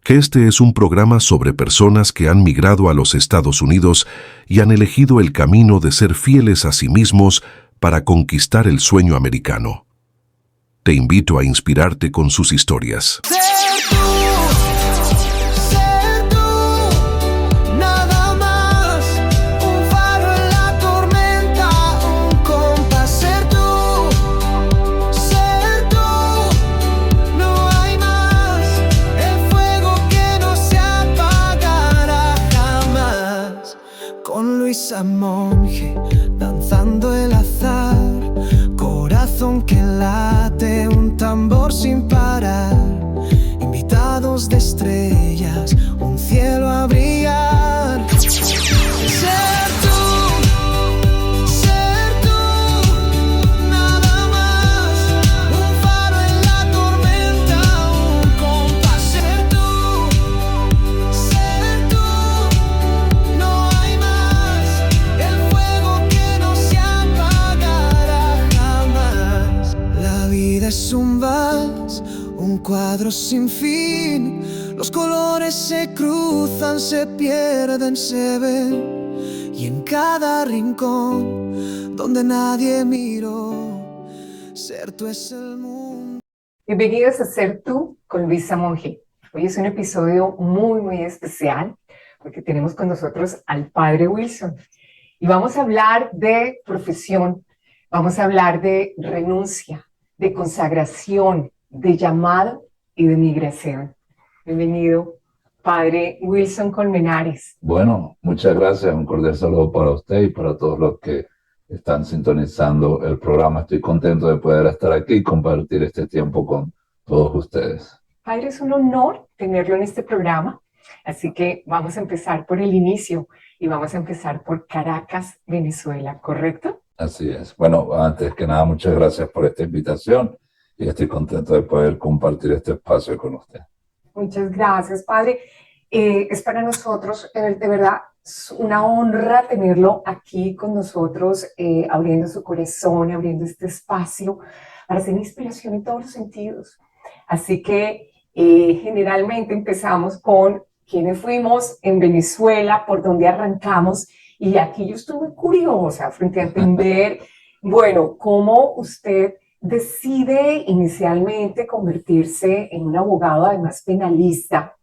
que este es un programa sobre personas que han migrado a los Estados Unidos y han elegido el camino de ser fieles a sí mismos para conquistar el sueño americano. Te invito a inspirarte con sus historias. Monje, danzando el azar, corazón que late, un tambor sin parar, invitados de estrellas, un cielo a brillar. Ser tú, nada más, un faro en la tormenta, un compás. Ser tú, no hay más, el fuego que no se apagará jamás. La vida es un vals, un cuadro sin fin, los colores se cruzan, se pierden, se ven. Y en cada rincón donde nadie miró, ser tú es el mundo. Bienvenidos a Ser Tú con Luisa Monge. Hoy es un episodio muy especial porque tenemos con nosotros al padre Wilson. Y vamos a hablar de profesión, vamos a hablar de renuncia, de consagración, de llamado y de migración. Bienvenido, padre Wilson Colmenares. Bueno, muchas gracias. Un cordial saludo para usted y para todos los que están sintonizando el programa. Estoy contento de poder estar aquí y compartir este tiempo con todos ustedes. Padre, es un honor tenerlo en este programa, así que vamos a empezar por el inicio y vamos a empezar por Caracas, Venezuela, ¿correcto? Así es. Bueno, antes que nada, muchas gracias por esta invitación y estoy contento de poder compartir este espacio con usted. Muchas gracias, padre. Es para nosotros, de verdad, es una honra tenerlo aquí con nosotros, abriendo su corazón, abriendo este espacio para ser inspiración en todos los sentidos. Así que generalmente empezamos con quiénes fuimos en Venezuela, por dónde arrancamos, y aquí yo estoy muy curiosa frente a entender, bueno, cómo usted decide inicialmente convertirse en un abogado, además penalista.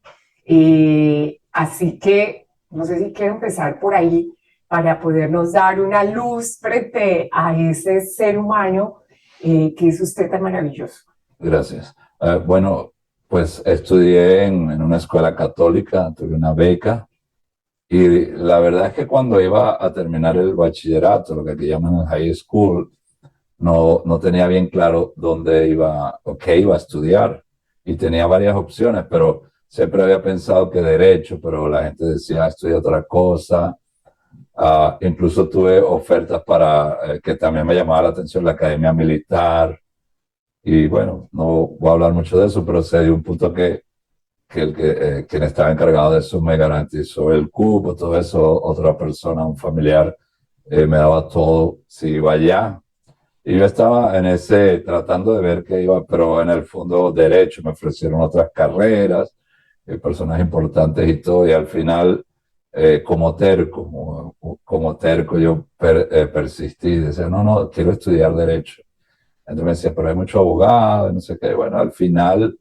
Así que no sé si quiero empezar por ahí para podernos dar una luz frente a ese ser humano que es usted tan maravilloso. Gracias. Bueno, pues estudié en una escuela católica, tuve una beca y la verdad es que cuando iba a terminar el bachillerato, lo que aquí llaman el high school, no tenía bien claro dónde iba o qué iba a estudiar y tenía varias opciones, pero siempre había pensado que derecho, pero la gente decía estudia otra cosa. Incluso tuve ofertas para que también me llamaba la atención la academia militar y bueno, no voy a hablar mucho de eso, pero se dio un punto que quien estaba encargado de eso me garantizó el cupo, todo eso, otra persona, un familiar, me daba todo si iba allá. Y yo estaba tratando de ver qué iba, pero en el fondo derecho, me ofrecieron otras carreras, personas importantes y todo, y al final, como terco, yo persistí, decía, no, quiero estudiar derecho. Entonces me decía, pero hay mucho abogado, no sé qué. Bueno, al final,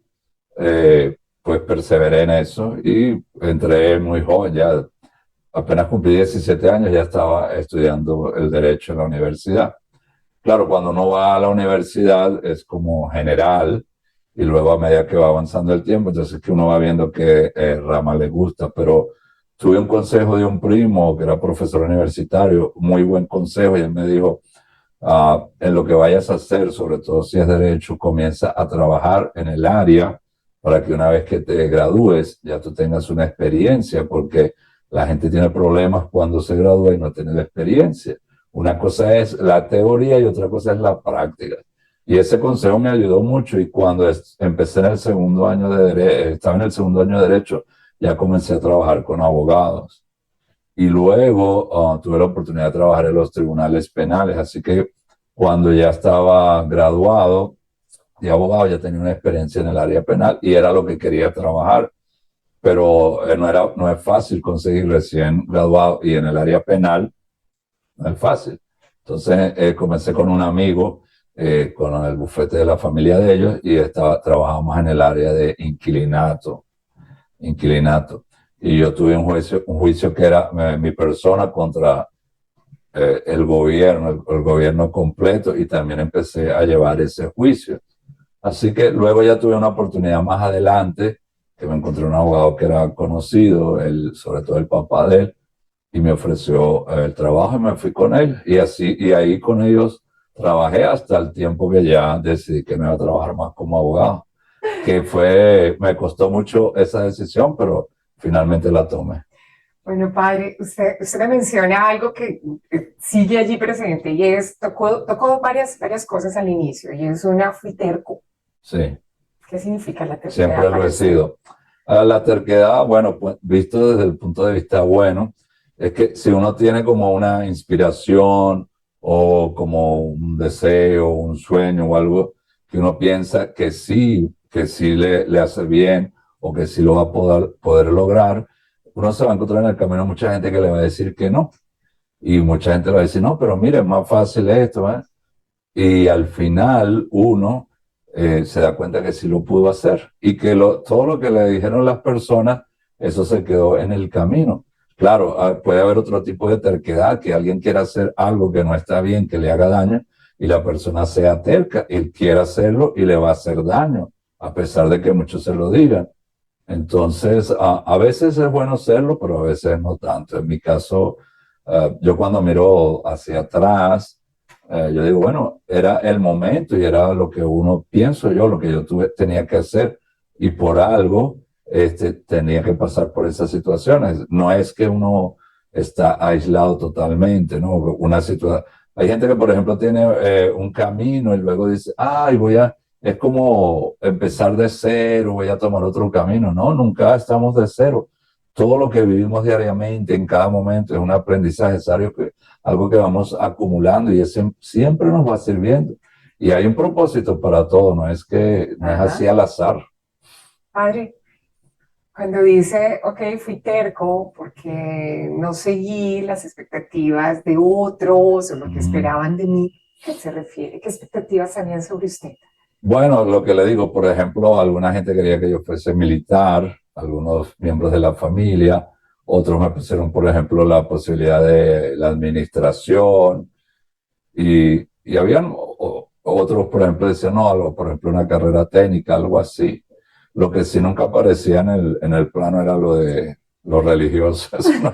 pues perseveré en eso y entré muy joven, ya apenas cumplí 17 años, ya estaba estudiando el derecho en la universidad. Claro, cuando uno va a la universidad es como general y luego a medida que va avanzando el tiempo, entonces que uno va viendo qué rama le gusta, pero tuve un consejo de un primo que era profesor universitario, muy buen consejo, y él me dijo, en lo que vayas a hacer, sobre todo si es derecho, comienza a trabajar en el área para que una vez que te gradúes ya tú tengas una experiencia, porque la gente tiene problemas cuando se gradúa y no tiene la experiencia. Una cosa es la teoría y otra cosa es la práctica. Y ese consejo me ayudó mucho y cuando empecé en el segundo año estaba en el segundo año de Derecho, ya comencé a trabajar con abogados. Y luego tuve la oportunidad de trabajar en los tribunales penales. Así que cuando ya estaba graduado de abogado, ya tenía una experiencia en el área penal y era lo que quería trabajar. pero no es fácil conseguir recién graduado y en el área penal no es fácil. Entonces comencé con un amigo, con el bufete de la familia de ellos y trabajamos en el área de inquilinato. Y yo tuve un juicio que era mi persona contra el gobierno, el gobierno completo, y también empecé a llevar ese juicio. Así que luego ya tuve una oportunidad más adelante, que me encontré un abogado que era conocido, sobre todo el papá de él, y me ofreció el trabajo y me fui con él. Y así, y ahí con ellos trabajé hasta el tiempo que ya decidí que no iba a trabajar más como abogado, me costó mucho esa decisión, pero finalmente la tomé. Bueno, padre, usted me menciona algo que sigue allí presente y tocó varias cosas al inicio y es fui terco. Sí. ¿Qué significa la terquedad? Siempre lo he sido. La terquedad, bueno, pues, visto desde el punto de vista bueno, es que si uno tiene como una inspiración o como un deseo, un sueño o algo que uno piensa que sí le hace bien o que sí lo va a poder lograr, uno se va a encontrar en el camino mucha gente que le va a decir que no. Y mucha gente le va a decir, no, pero mire, es más fácil esto, ¿eh? Y al final uno se da cuenta que sí lo pudo hacer y que todo lo que le dijeron las personas, eso se quedó en el camino. Claro, puede haber otro tipo de terquedad, que alguien quiera hacer algo que no está bien, que le haga daño, y la persona sea terca, él quiere hacerlo y le va a hacer daño, a pesar de que muchos se lo digan. Entonces, a veces es bueno hacerlo, pero a veces no tanto. En mi caso, yo cuando miro hacia atrás, yo digo, bueno, era el momento y era lo que pienso yo, lo que yo tenía que hacer, y por algo tenía que pasar por esas situaciones. No es que uno está aislado totalmente, ¿no? Hay gente que, por ejemplo, tiene un camino y luego dice, ay, es como empezar de cero, voy a tomar otro camino. No, nunca estamos de cero. Todo lo que vivimos diariamente, en cada momento, es un aprendizaje, algo que vamos acumulando y ese siempre nos va sirviendo. Y hay un propósito para todo, no es así al azar. Padre, cuando dice, ok, fui terco porque no seguí las expectativas de otros o lo que esperaban de mí, ¿qué se refiere? ¿Qué expectativas habían sobre usted? Bueno, lo que le digo, por ejemplo, alguna gente quería que yo fuese militar, algunos miembros de la familia, otros me pusieron, por ejemplo, la posibilidad de la administración y habían otros, por ejemplo, decían, no, algo, por ejemplo, una carrera técnica, algo así. Lo que sí nunca aparecía en el plano era lo de los religiosos, ¿no?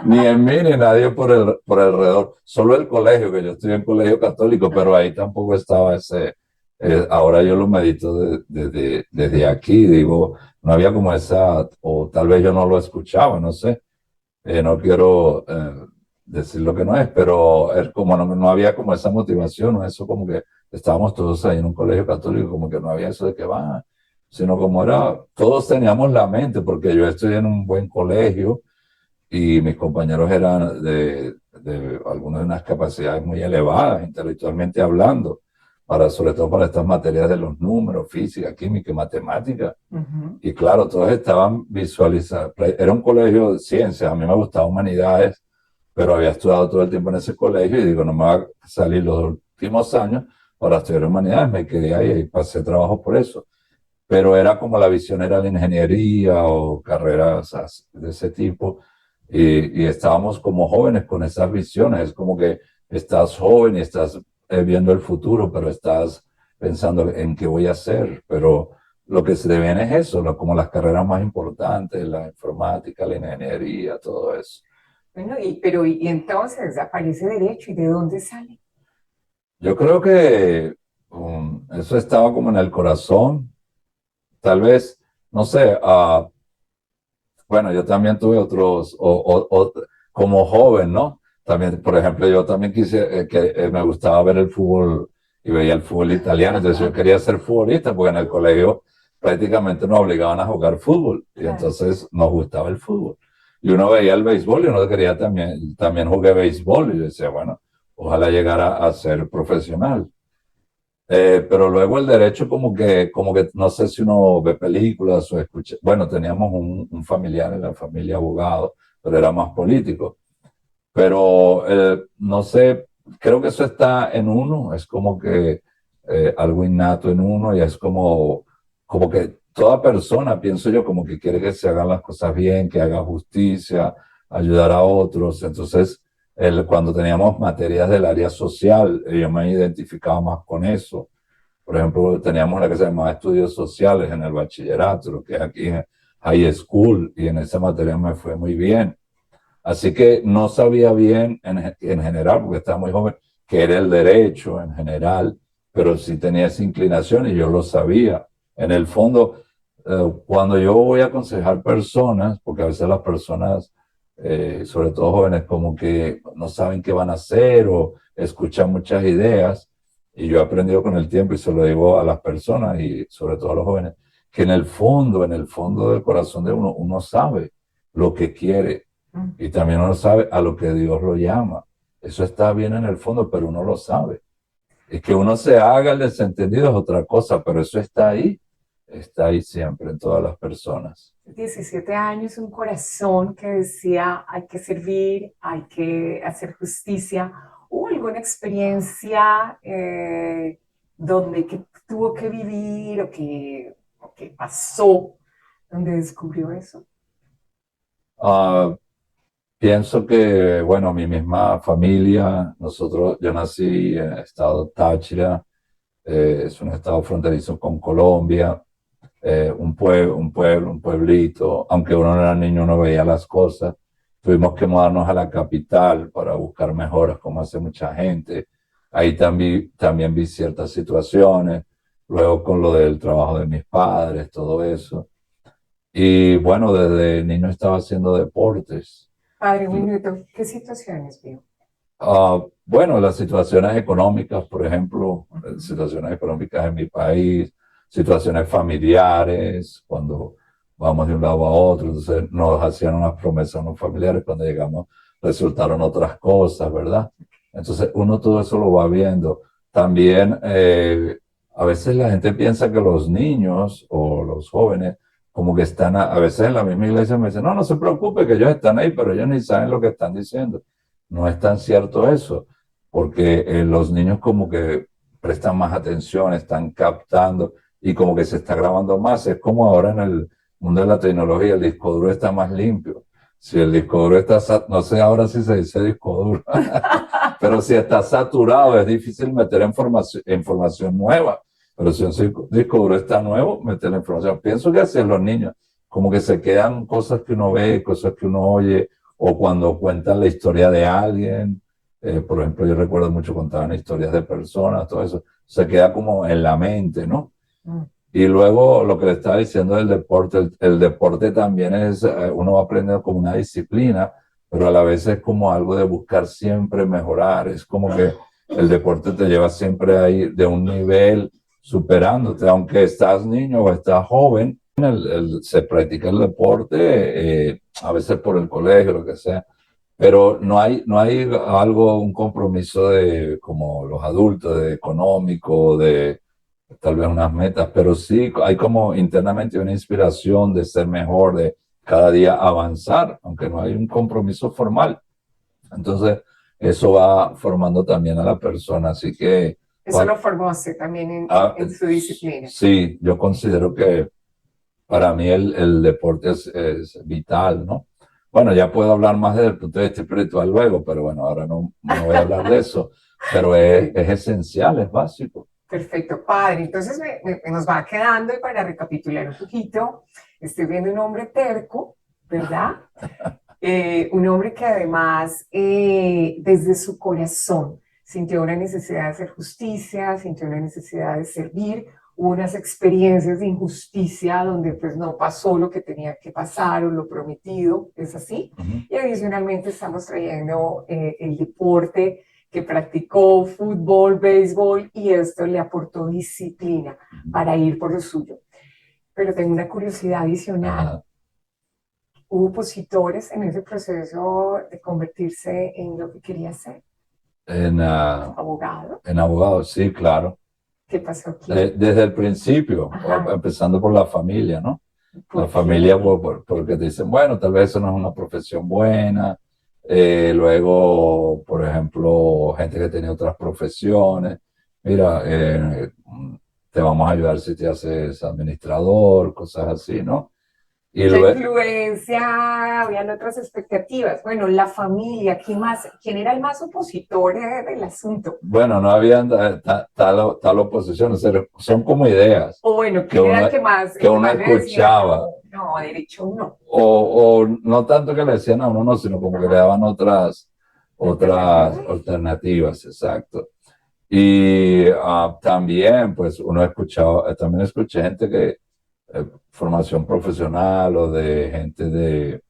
Ni en mí ni nadie por alrededor. Solo el colegio, que yo estudié en colegio católico, pero ahí tampoco estaba ahora yo lo medito desde aquí, digo, no había como o tal vez yo no lo escuchaba, no sé. No quiero decir lo que no es, pero es como no había como esa motivación, o eso como que estábamos todos ahí en un colegio católico, como que no había eso de que va, sino como todos teníamos la mente, porque yo estudié en un buen colegio y mis compañeros eran algunos de unas capacidades muy elevadas, intelectualmente hablando, sobre todo para estas materias de los números, física, química y matemática. Y claro, todos estaban visualizados. Era un colegio de ciencias, a mí me gustaba humanidades, pero había estudiado todo el tiempo en ese colegio y digo, no me va a salir los últimos años para estudiar humanidades, me quedé ahí y pasé trabajo por eso. Pero era como la visión era la ingeniería o carreras de ese tipo, y estábamos como jóvenes con esas visiones, es como que estás joven y estás viendo el futuro, pero estás pensando en qué voy a hacer, pero lo que se te viene es eso, como las carreras más importantes, la informática, la ingeniería, todo eso. Bueno, y entonces aparece derecho, ¿y de dónde sale? Yo creo que eso estaba como en el corazón, tal vez, no sé, bueno, yo también tuve otros, como joven, ¿no? También, por ejemplo, yo también me gustaba ver el fútbol y veía el fútbol italiano, entonces yo quería ser futbolista porque en el colegio prácticamente nos obligaban a jugar fútbol y entonces nos gustaba el fútbol. Y uno veía el béisbol y uno quería también jugué béisbol y yo decía, bueno, ojalá llegara a ser profesional. Pero luego el derecho como que no sé si uno ve películas o escucha. Bueno, teníamos un familiar en la familia abogado, pero era más político. Pero no sé, creo que eso está en uno, es como que algo innato en uno y es como que toda persona, pienso yo, como que quiere que se hagan las cosas bien, que haga justicia, ayudar a otros. Entonces, cuando teníamos materias del área social, yo me identificaba más con eso. Por ejemplo, teníamos una que se llamaba estudios sociales en el bachillerato, lo que es aquí en high school, y en esa materia me fue muy bien. Así que no sabía bien en general, porque estaba muy joven, que era el derecho en general, pero sí tenía esa inclinación y yo lo sabía. En el fondo, cuando yo voy a aconsejar personas, porque a veces las personas, sobre todo jóvenes, como que no saben qué van a hacer o escuchan muchas ideas, y yo he aprendido con el tiempo y se lo digo a las personas y sobre todo a los jóvenes, que en el fondo del corazón de uno, uno sabe lo que quiere y también uno sabe a lo que Dios lo llama. Eso está bien en el fondo, pero uno lo sabe. Es que uno se haga el desentendido es otra cosa, pero eso está ahí siempre en todas las personas. 17 años, un corazón que decía hay que servir, hay que hacer justicia. ¿Hubo alguna experiencia donde que tuvo que vivir o que pasó donde descubrió eso? Ah, pienso que, bueno, mi misma familia, yo nací en el estado Táchira, es un estado fronterizo con Colombia, un pueblito, aunque uno no era niño, uno veía las cosas. Tuvimos que mudarnos a la capital para buscar mejoras, como hace mucha gente. Ahí también vi ciertas situaciones, luego con lo del trabajo de mis padres, todo eso. Y bueno, desde niño estaba haciendo deportes. Padre, un minuto, ¿qué situaciones vio? Bueno, las situaciones económicas, por ejemplo, situaciones económicas en mi país, situaciones familiares, cuando vamos de un lado a otro, entonces nos hacían unas promesas unos familiares, cuando llegamos resultaron otras cosas, ¿verdad? Entonces uno todo eso lo va viendo. También a veces la gente piensa que los niños o los jóvenes como que están, a veces en la misma iglesia me dicen, no, no se preocupe, que ellos están ahí, pero ellos ni saben lo que están diciendo. No es tan cierto eso, porque los niños como que prestan más atención, están captando y como que se está grabando más. Es como ahora en el mundo de la tecnología, el disco duro está más limpio. Si el disco duro está, no sé ahora si se dice disco duro, pero si está saturado es difícil meter información nueva. Pero si un disco duro está nuevo, meter la información. Pienso que así es los niños, como que se quedan cosas que uno ve, cosas que uno oye, o cuando cuentan la historia de alguien. Por ejemplo, yo recuerdo mucho contaban historias de personas, todo eso. Se queda como en la mente, ¿no? Mm. Y luego lo que le estaba diciendo del deporte, el deporte también es, uno va aprendiendo como una disciplina, pero a la vez es como algo de buscar siempre mejorar. Es como que el deporte te lleva siempre a ir de un nivel superándote, aunque estás niño o estás joven, se practica el deporte, a veces por el colegio, lo que sea, pero no hay algo, un compromiso de, como los adultos, de económico, de tal vez unas metas, pero sí hay como internamente una inspiración de ser mejor, de cada día avanzar, aunque no hay un compromiso formal. Entonces, eso va formando también a la persona, así que... Eso lo formó usted también Ah, en su disciplina. sí, yo considero que para mí el deporte es vital, ¿no? Bueno, ya puedo hablar más desde el punto de vista espiritual luego, pero bueno, ahora no voy a hablar de eso, pero es esencial, es básico. Perfecto, padre. Entonces nos va quedando, y para recapitular un poquito, estoy viendo un hombre terco, ¿verdad? Un hombre que además, desde su corazón, sintió una necesidad de hacer justicia, sintió una necesidad de servir, hubo unas experiencias de injusticia donde pues no pasó lo que tenía que pasar o lo prometido, ¿es así? Ujú. Y adicionalmente estamos trayendo el deporte que practicó, fútbol, béisbol, y esto le aportó disciplina para ir por lo suyo. Pero tengo una curiosidad adicional. Ajá. ¿Hubo opositores en ese proceso de convertirse en lo que quería ser? En, Abogado. en abogado, sí, claro. ¿Qué pasó aquí? Desde el principio, Ajá. empezando por la familia, ¿no? ¿Por La qué? familia, porque te dicen, bueno, tal vez eso no es una profesión buena. Luego, por ejemplo, gente que tiene otras profesiones. Mira, te vamos a ayudar si te haces administrador, cosas así, ¿no? Y Mucha luego, influencia, habían otras expectativas. Bueno, la familia, ¿quién era el más opositor del asunto? bueno, no había tal oposición, o sea, son como ideas O bueno, que ¿quién era uno, el que que uno más le decía, escuchaba. no, no, derecho no? O no tanto que le decían a uno, no, sino como que le Ajá. daban otras ¿Alternativas? alternativas, exacto. Y también, pues uno escuchaba, también escuché gente que, formación profesional o de gente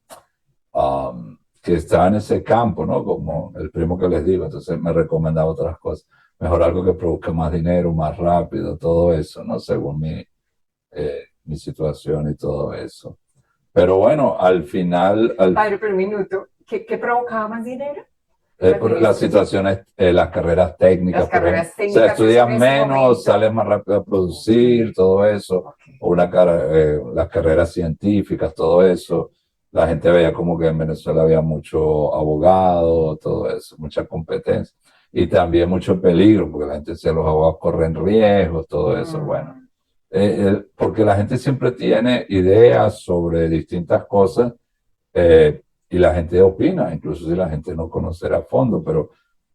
que estaba en ese campo, ¿no? Como el primo que les digo, entonces me recomendaba otras cosas. Mejor algo que produzca más dinero, más rápido, todo eso, ¿no? Según mi situación y todo eso. Pero bueno, al final, Padre, pero un minuto, ¿qué provocaba más dinero? Las por las direcciones, situaciones, las carreras las técnicas, por ejemplo. carreras O sea, técnicas, eso estudias en ese menos, momento. sales más rápido a Ok, producir, todo eso. ok. O las carreras científicas, todo eso. La gente veía como que en Venezuela había mucho abogado, todo eso, mucha competencia. Y también mucho peligro, porque la gente decía los abogados corren riesgos, todo eso. Bueno, Mm, porque la gente siempre tiene ideas sobre distintas cosas, y la gente opina, incluso si la gente no conocerá a fondo, pero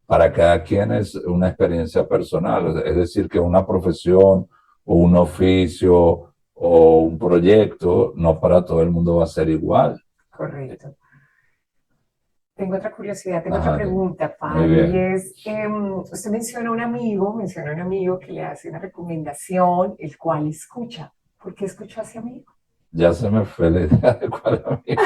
para cada quien es una experiencia personal. Es decir, que una profesión o un oficio o un proyecto, no para todo el mundo va a ser igual. correcto. Tengo otra curiosidad, tengo otra Ajá, pregunta, muy padre, y bien. es, usted menciona a un amigo que le hace una recomendación, el cual escucha. ¿Por qué escuchó a ese amigo? Ya se me fue la idea de cuál amigo.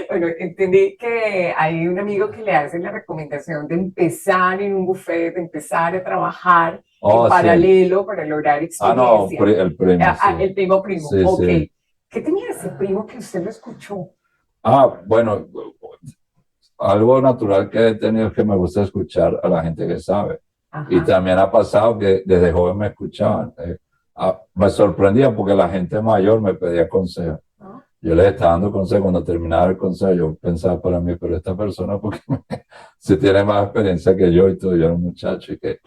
Bueno, entendí que hay un amigo que le hace la recomendación de empezar en un buffet, de empezar a trabajar en Oh, sí. paralelo para lograr Ah, no, experiencia. el primo, sí. El primo primo, Sí, ok. sí. ¿Qué tenía ese primo que usted lo escuchó? Bueno, algo natural que he tenido es que me gusta escuchar a la gente que sabe. Y Ajá. también ha pasado que desde joven me escuchaban. Me sorprendía porque la gente mayor me pedía consejos. ¿No? Yo les estaba dando consejos. Cuando terminaba el consejo, yo pensaba para mí, pero esta persona, porque si tiene más experiencia que yo y todo, yo era un muchacho y que...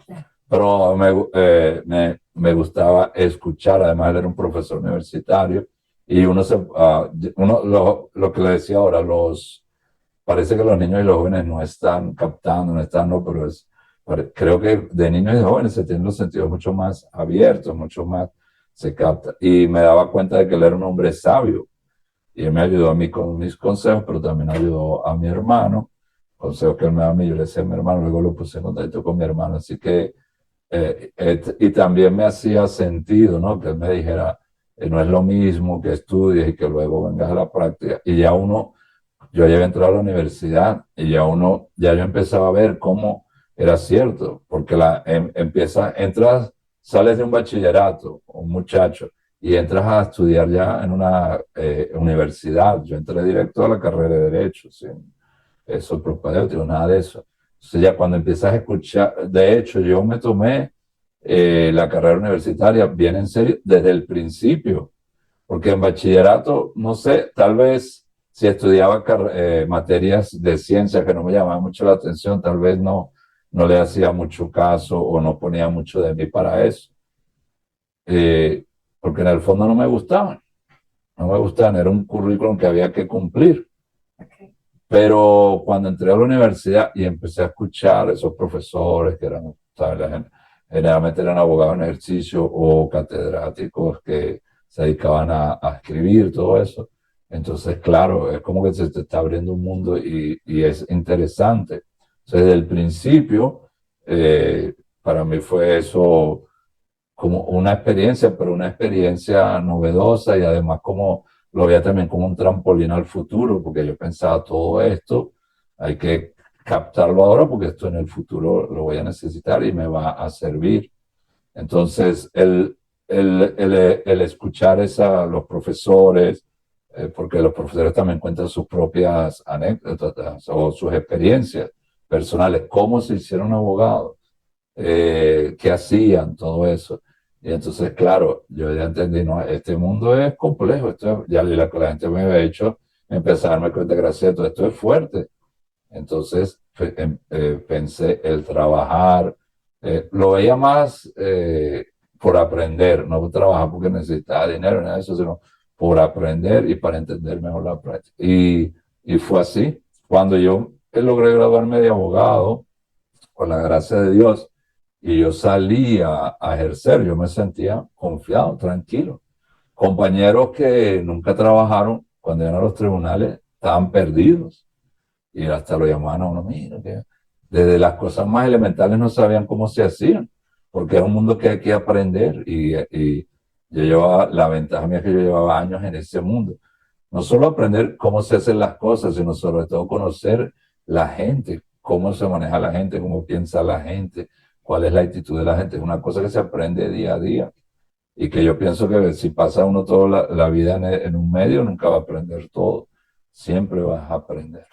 Pero me gustaba escuchar. Además, él era un profesor universitario y lo que le decía ahora, parece que los niños y los jóvenes no están captando, no están, no, pero creo que de niños y de jóvenes se tienen los sentidos mucho más abiertos, mucho más se capta. Y me daba cuenta de que él era un hombre sabio y él me ayudó a mí con mis consejos, pero también ayudó a mi hermano, consejos que él me daba a mí, yo le decía a mi hermano, luego lo puse en contacto con mi hermano, así que, y también me hacía sentido, ¿no? Que él me dijera, no es lo mismo que estudies y que luego vengas a la práctica, y ya uno yo ya había entrado a la universidad y ya yo empezaba a ver cómo era cierto, porque sales de un bachillerato, un muchacho, y entras a estudiar ya en una universidad. Yo entré directo a la carrera de Derecho, sin eso, propedéutico, nada de eso. Entonces ya cuando empiezas a escuchar, de hecho yo me tomé la carrera universitaria bien en serio desde el principio, porque en bachillerato, no sé, tal vez si estudiaba materias de ciencia que no me llamaban mucho la atención, tal vez no le hacía mucho caso o no ponía mucho de mí para eso. Eh, Porque en el fondo no me gustaban, era un currículum que había que cumplir. Ok. Pero cuando entré a la universidad y empecé a escuchar a esos profesores que eran, ¿sabes? Generalmente eran abogados en ejercicio o catedráticos que se dedicaban a escribir todo eso. Entonces, claro, es como que se te está abriendo un mundo y es interesante. Entonces, desde el principio, para mí fue eso como una experiencia, pero una experiencia novedosa y además como lo veía también como un trampolín al futuro, porque yo pensaba todo esto, hay que captarlo ahora porque esto en el futuro lo voy a necesitar y me va a servir. Entonces, el escuchar los profesores, porque los profesores también cuentan sus propias anécdotas o sus experiencias personales, cómo se hicieron abogados. qué hacían, todo eso. Y entonces, claro, yo ya entendí, no, este mundo es complejo, ya la gente me había hecho empezar a darme cuenta, gracias a todo esto es fuerte. Entonces pensé el trabajar, lo veía más por aprender, no trabajar porque necesitaba dinero, nada de eso, sino por aprender y para entender mejor la práctica. Y fue así. Cuando yo logré graduarme de abogado, por la gracia de Dios, y yo salí a ejercer, yo me sentía confiado, tranquilo. Compañeros que nunca trabajaron, cuando iban a los tribunales, estaban perdidos y hasta lo llamaban a uno, mira, que desde las cosas más elementales no sabían cómo se hacían, porque es un mundo que hay que aprender y yo llevaba, la ventaja mía es que yo llevaba años en ese mundo. No solo aprender cómo se hacen las cosas, sino sobre todo conocer la gente, cómo se maneja la gente, cómo piensa la gente, cuál es la actitud de la gente. Es una cosa que se aprende día a día y que yo pienso que si pasa uno toda la vida en un medio, nunca va a aprender todo. Siempre vas a aprender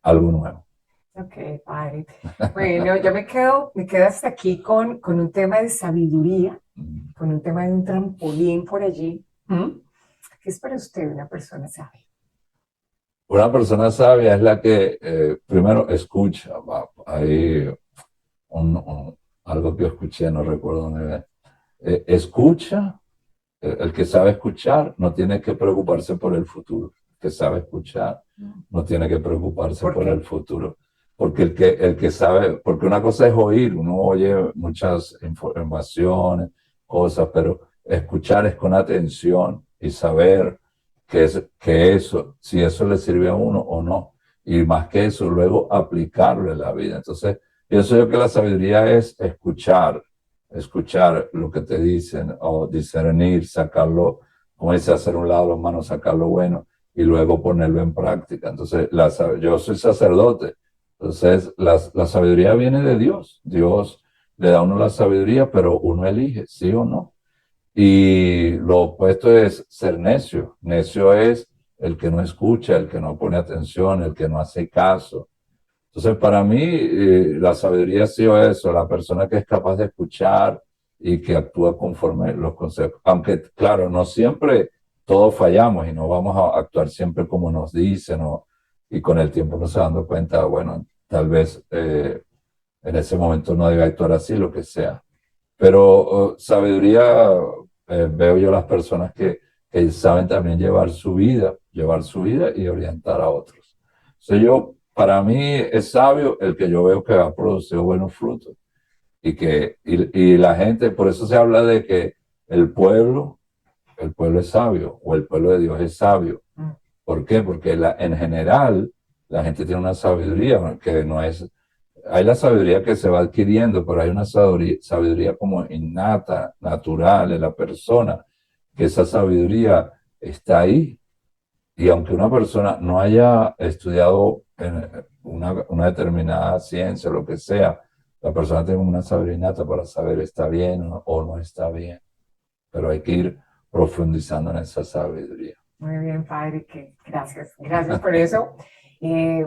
algo nuevo. Ok, padre. Bueno, yo me quedo hasta aquí con un tema de sabiduría, Mm. con un tema de un trampolín por allí. ¿Mm? ¿Qué es para usted una persona sabia? Una persona sabia es la que primero escucha. Hay algo que yo escuché, no recuerdo dónde. Escucha, el que sabe escuchar no tiene que preocuparse por el futuro. El que sabe escuchar no tiene que preocuparse ¿Por por el qué? futuro. Porque el que sabe, porque una cosa es oír, uno oye muchas informaciones, cosas, pero escuchar es con atención y saber que eso, si eso le sirve a uno o no. Y más que eso, luego aplicarlo en la vida. Entonces, pienso yo que la sabiduría es escuchar lo que te dicen o discernir, sacarlo, como dice, hacer un lado las manos, sacar lo bueno y luego ponerlo en práctica. Entonces, yo soy sacerdote, entonces la sabiduría viene de Dios. Dios le da a uno la sabiduría, pero uno elige, sí o no. Y lo opuesto es ser necio. Necio es el que no escucha, el que no pone atención, el que no hace caso. Entonces, para mí, la sabiduría ha sido eso, la persona que es capaz de escuchar y que actúa conforme los consejos. Aunque, claro, no siempre todos fallamos y no vamos a actuar siempre como nos dicen y con el tiempo nos se dando cuenta, bueno, tal vez en ese momento no debe actuar así, lo que sea. Pero sabiduría, veo yo las personas que saben también llevar su vida y orientar a otros. Para mí es sabio el que yo veo que ha producido buenos frutos y la gente, por eso se habla de que el pueblo, el pueblo es sabio o el pueblo de Dios es sabio. Mm. ¿Por qué? Porque en general la gente tiene una sabiduría que no es, hay la sabiduría que se va adquiriendo, pero hay una sabiduría como innata, natural en la persona, que esa sabiduría está ahí. Y aunque una persona no haya estudiado en una determinada ciencia o lo que sea, la persona tiene una sabiduría innata para saber está bien o no está bien. Pero hay que ir profundizando en esa sabiduría. Muy bien, padre, gracias, gracias por eso,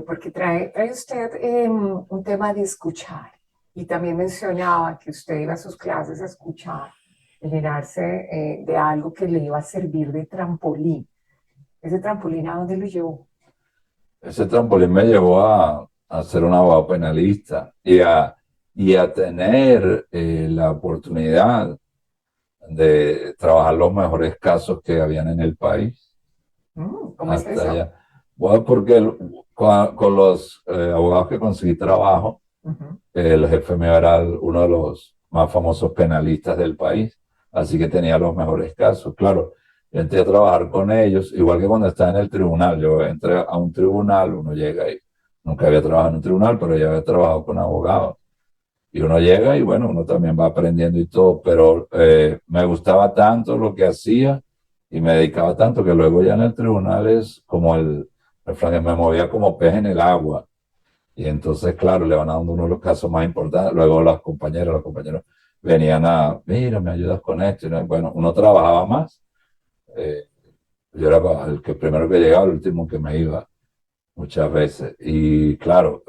porque trae usted un tema de escuchar y también mencionaba que usted iba a sus clases a escuchar, llenarse de algo que le iba a servir de trampolín. ¿Ese trampolín a dónde lo llevó? Ese trampolín me llevó a ser un abogado penalista y a tener la oportunidad de trabajar los mejores casos que habían en el país. ¿Cómo es Hasta eso? allá. Bueno, porque con los abogados que conseguí trabajo, Ujú. el jefe mío era uno de los más famosos penalistas del país, así que tenía los mejores casos. Claro, yo entré a trabajar con ellos, igual que cuando estaba en el tribunal. Yo entré a un tribunal, uno llega y nunca había trabajado en un tribunal, pero ya había trabajado con abogados. Y uno llega y bueno, uno también va aprendiendo y todo, pero me gustaba tanto lo que hacía y me dedicaba tanto que luego ya en el tribunal es como el refrán, que me movía como pez en el agua. Y entonces, claro, le van dando uno de los casos más importantes. Luego las compañeras, los compañeros venían mira, me ayudas con esto. Bueno, uno trabajaba más. Eh, yo era el que primero que llegaba, el último que me iba muchas veces. Y claro,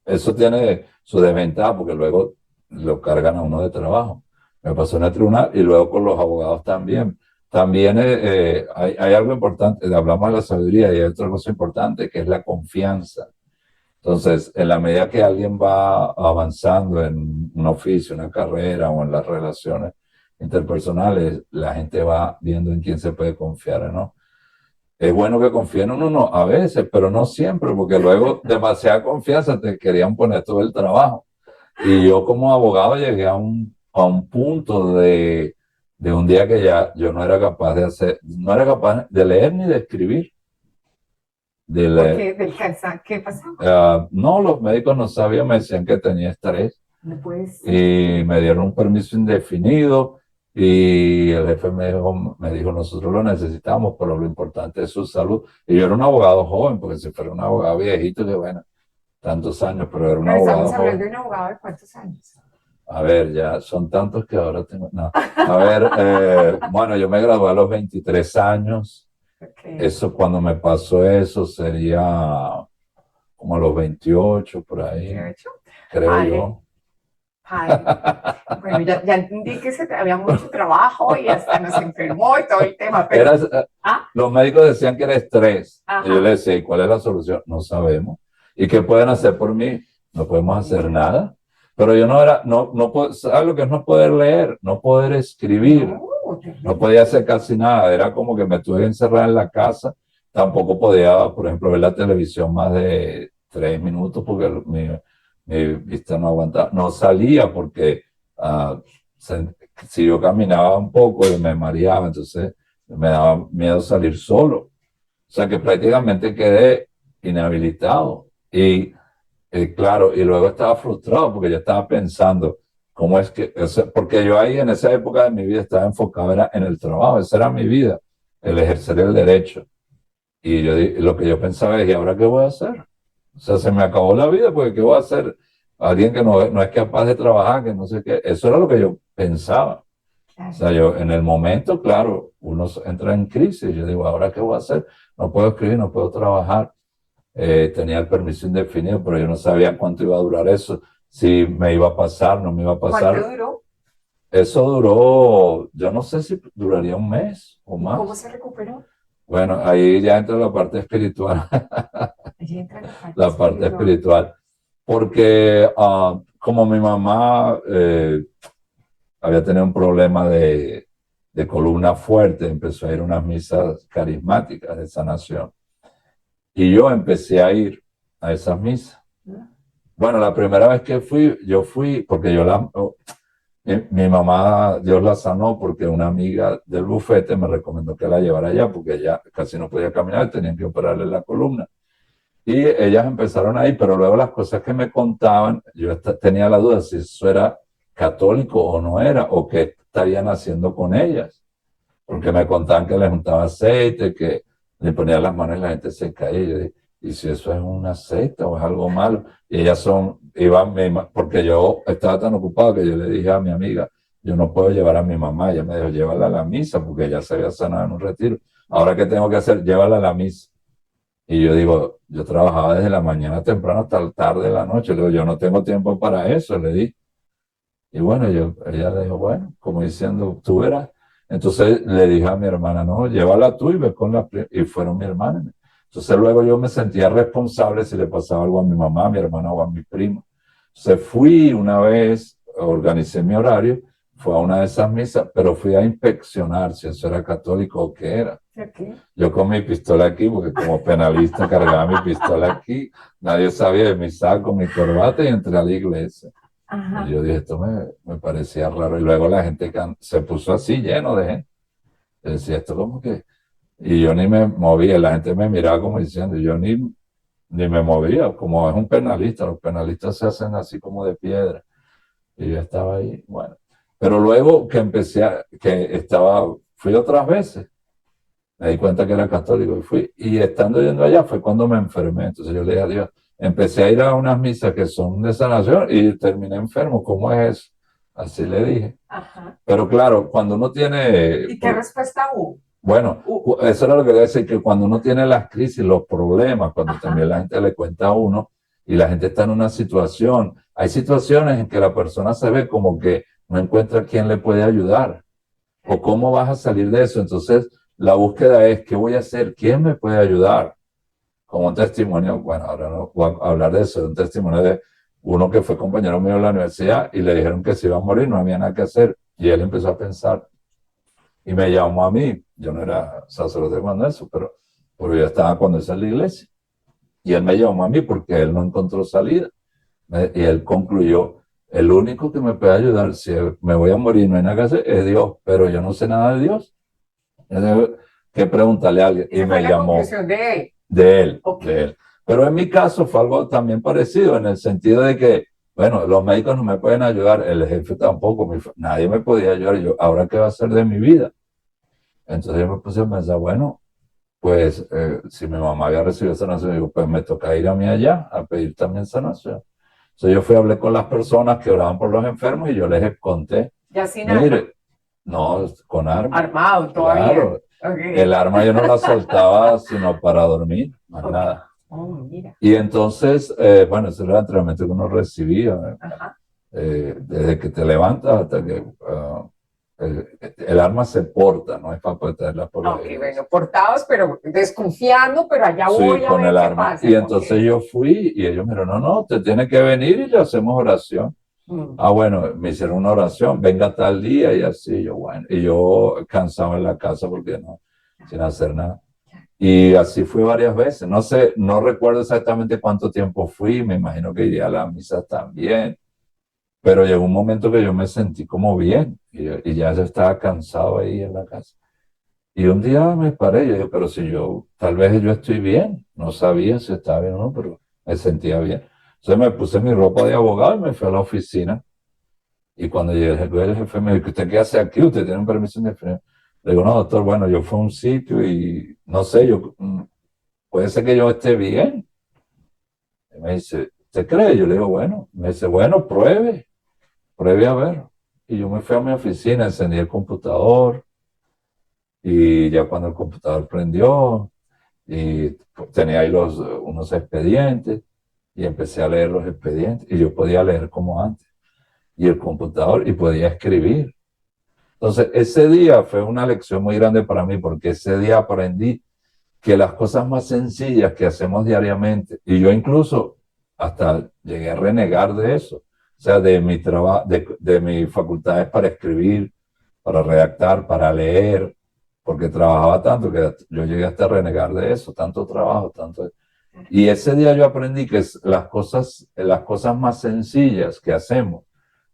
eso tiene su desventaja porque luego lo cargan a uno de trabajo. Me pasó en el tribunal y luego con los abogados también. También hay algo importante, hablamos de la sabiduría y hay otra cosa importante que es la confianza. Entonces, en la medida que alguien va avanzando en un oficio, una carrera o en las relaciones interpersonales, la gente va viendo en quién se puede confiar, ¿no? Es bueno que confíen en uno a veces, pero no siempre, porque luego demasiada confianza te querían poner todo el trabajo. Y yo como abogado llegué a un punto de un día que ya yo no era capaz de hacer, no era capaz de leer ni de escribir. De leer. Porque del cansancio, ¿qué pasaba? No, los médicos no sabían, me decían que tenía estrés No puedes ser. y me dieron un permiso indefinido y el jefe me dijo, nosotros lo necesitamos, pero lo importante es su salud. Y yo era un abogado joven, porque si fuera un abogado viejito, que bueno, tantos años, pero era un Pero abogado estamos hablando joven. de un abogado de cuántos años. A ver, ya son tantos que ahora tengo... No. A ver, bueno, yo me gradué a los 23 años. Okay. Eso, cuando me pasó eso, sería como a los 28, por ahí, 28. creo Vale. yo. Vale. Bueno, ya entendí que había mucho trabajo y hasta nos enfermó y todo el tema, pero... ¿Ah? Los médicos decían que era estrés. Ajá. Y yo le decía, ¿y cuál es la solución? No sabemos. ¿Y qué pueden hacer por mí? No podemos hacer nada. Pero yo no era, no puedo, ¿sabes lo que es no poder leer? No poder escribir. No podía hacer casi nada. Era como que me tuve que encerrar en la casa. Tampoco podía, por ejemplo, ver la televisión más de 3 minutos porque mi vista no aguantaba. No salía porque si yo caminaba un poco y me mareaba, entonces me daba miedo salir solo. O sea que prácticamente quedé inhabilitado. Y claro, y luego estaba frustrado porque yo estaba pensando, ¿cómo es que? Porque yo ahí en esa época de mi vida estaba enfocado era en el trabajo, esa era mi vida, el ejercer el derecho. Y lo que yo pensaba es, ¿y ahora qué voy a hacer? O sea, se me acabó la vida, porque ¿qué voy a hacer? Alguien que no es capaz de trabajar, que no sé qué. Eso era lo que yo pensaba. O sea, yo en el momento, claro, uno entra en crisis. Yo digo, ¿ahora qué voy a hacer? No puedo escribir, no puedo trabajar. Tenía el permiso indefinido, pero yo no sabía cuánto iba a durar eso. Si me iba a pasar, no me iba a pasar. ¿Cuánto duró? Eso duró, yo no sé si duraría un mes o más. ¿Cómo se recuperó? Bueno, ahí ya entra la parte espiritual. Allí entra La parte espiritual. Porque como mi mamá había tenido un problema de columna fuerte, empezó a ir a unas misas carismáticas de sanación. Y yo empecé a ir a esas misas. Bueno, la primera vez que yo fui porque mi mamá, Dios la sanó porque una amiga del bufete me recomendó que la llevara allá porque ella casi no podía caminar, tenían que operarle la columna. Y ellas empezaron ahí, pero luego las cosas que me contaban, yo tenía la duda si eso era católico o no era, o qué estarían haciendo con ellas. Porque me contaban que les juntaba aceite, que le ponían las manos y la gente se caía. Y yo dije, ¿y si eso es una secta o es algo malo? Y ellas porque yo estaba tan ocupado que yo le dije a mi amiga, yo no puedo llevar a mi mamá. Ella me dijo, llévala a la misa, porque ella se había sanado en un retiro. Ahora, ¿qué tengo que hacer? Llévala a la misa. Y yo digo, yo trabajaba desde la mañana temprano hasta la tarde de la noche. Le digo, yo no tengo tiempo para eso, le di. Y bueno, ella le dijo, bueno, como diciendo, tú verás. Entonces le dije a mi hermana, no, llévala tú y ve con y fueron mi hermana. Entonces luego yo me sentía responsable si le pasaba algo a mi mamá, a mi hermana o a mi primo. Entonces fui una vez, organicé mi horario, fue a una de esas misas, pero fui a inspeccionar si eso era católico o qué era. Okay. Yo con mi pistola aquí, porque como penalista cargaba mi pistola aquí, nadie sabía de mi saco, mi corbata y entré a la iglesia. Ajá. Y yo dije, esto me parecía raro. Y luego la gente se puso así, lleno de gente. Yo decía, esto como que... Y yo ni me movía, la gente me miraba como diciendo, yo ni me movía, como es un penalista, los penalistas se hacen así como de piedra. Y yo estaba ahí, bueno. Pero luego que fui otras veces, me di cuenta que era católico y fui. Y estando yendo allá fue cuando me enfermé. Entonces yo le dije a Dios, empecé a ir a unas misas que son de sanación y terminé enfermo. ¿Cómo es eso? Así le dije. Ajá. Pero claro, cuando uno tiene... ¿Y qué respuesta hubo? Bueno, eso era lo que quería decir, que cuando uno tiene las crisis, los problemas, cuando también la gente le cuenta a uno, y la gente está en una situación. Hay situaciones en que la persona se ve como que no encuentra quién le puede ayudar o cómo vas a salir de eso. Entonces, la búsqueda es, ¿qué voy a hacer? ¿Quién me puede ayudar? Como un testimonio, bueno, ahora no voy a hablar de eso, un testimonio de uno que fue compañero mío en la universidad y le dijeron que se iba a morir, no había nada que hacer. Y él empezó a pensar y me llamó a mí. Yo no era sacerdote cuando eso, pero yo estaba cuando eso en la iglesia. Y él me llamó a mí porque él no encontró salida. Y él concluyó, el único que me puede ayudar si me voy a morir, no hay nada que hacer, es Dios, pero yo no sé nada de Dios. Yo tengo que preguntarle a alguien. Y Esa fue me la llamó conclusión de él. de él, Ok. de él. Pero en mi caso fue algo también parecido, en el sentido de que, bueno, los médicos no me pueden ayudar, el jefe tampoco, nadie me podía ayudar. Yo, ¿ahora qué va a hacer de mi vida? Entonces yo me puse a pensar, bueno, pues si mi mamá había recibido sanación, digo, pues me toca ir a mí allá a pedir también sanación. Entonces yo fui a hablar con las personas que oraban por los enfermos y yo les conté, Ya sin arma, mire, no, con arma, armado todavía. claro, Ok. el arma yo no la soltaba sino para dormir, más Ok. nada. Oh, mira. Y entonces, bueno, ese era el entrenamiento que uno recibía, Ajá. desde que te levantas hasta que el arma se porta, no es para protegerla por la Ok, bueno, portados, pero desconfiando, pero allá Sí, voy a con ver el qué arma. pasa. Y entonces yo fui y ellos me dijeron, no, no, te tiene que venir y le hacemos oración. Mm. Ah, bueno, me hicieron una oración, venga tal día y así, yo, bueno, y yo cansado en la casa porque no, sin hacer nada. Y así fui varias veces, no sé, no recuerdo exactamente cuánto tiempo fui, me imagino que iría a la misa también, pero llegó un momento que yo me sentí como bien y ya yo estaba cansado ahí en la casa. Y un día me paré y yo dije, pero si yo, tal vez yo estoy bien, no sabía si estaba bien o no, pero me sentía bien. Entonces me puse mi ropa de abogado y me fui a la oficina. Y cuando llegué, el jefe me dijo, ¿usted qué hace aquí? ¿Usted tiene un permiso indefinido? Le digo, no, doctor, bueno, yo fui a un sitio y no sé, puede ser que yo esté bien. Y me dice, ¿usted cree? Yo le digo, bueno. Me dice, bueno, pruebe a ver. Y yo me fui a mi oficina, encendí el computador y ya cuando el computador prendió, y tenía ahí unos expedientes y empecé a leer los expedientes y yo podía leer como antes y el computador y podía escribir. Entonces, ese día fue una lección muy grande para mí porque ese día aprendí que las cosas más sencillas que hacemos diariamente, y yo incluso hasta llegué a renegar de eso, o sea, de mi trabajo, de mis facultades para escribir, para redactar, para leer, porque trabajaba tanto que yo llegué hasta a renegar de eso, tanto trabajo, tanto... Y ese día yo aprendí que las cosas más sencillas que hacemos,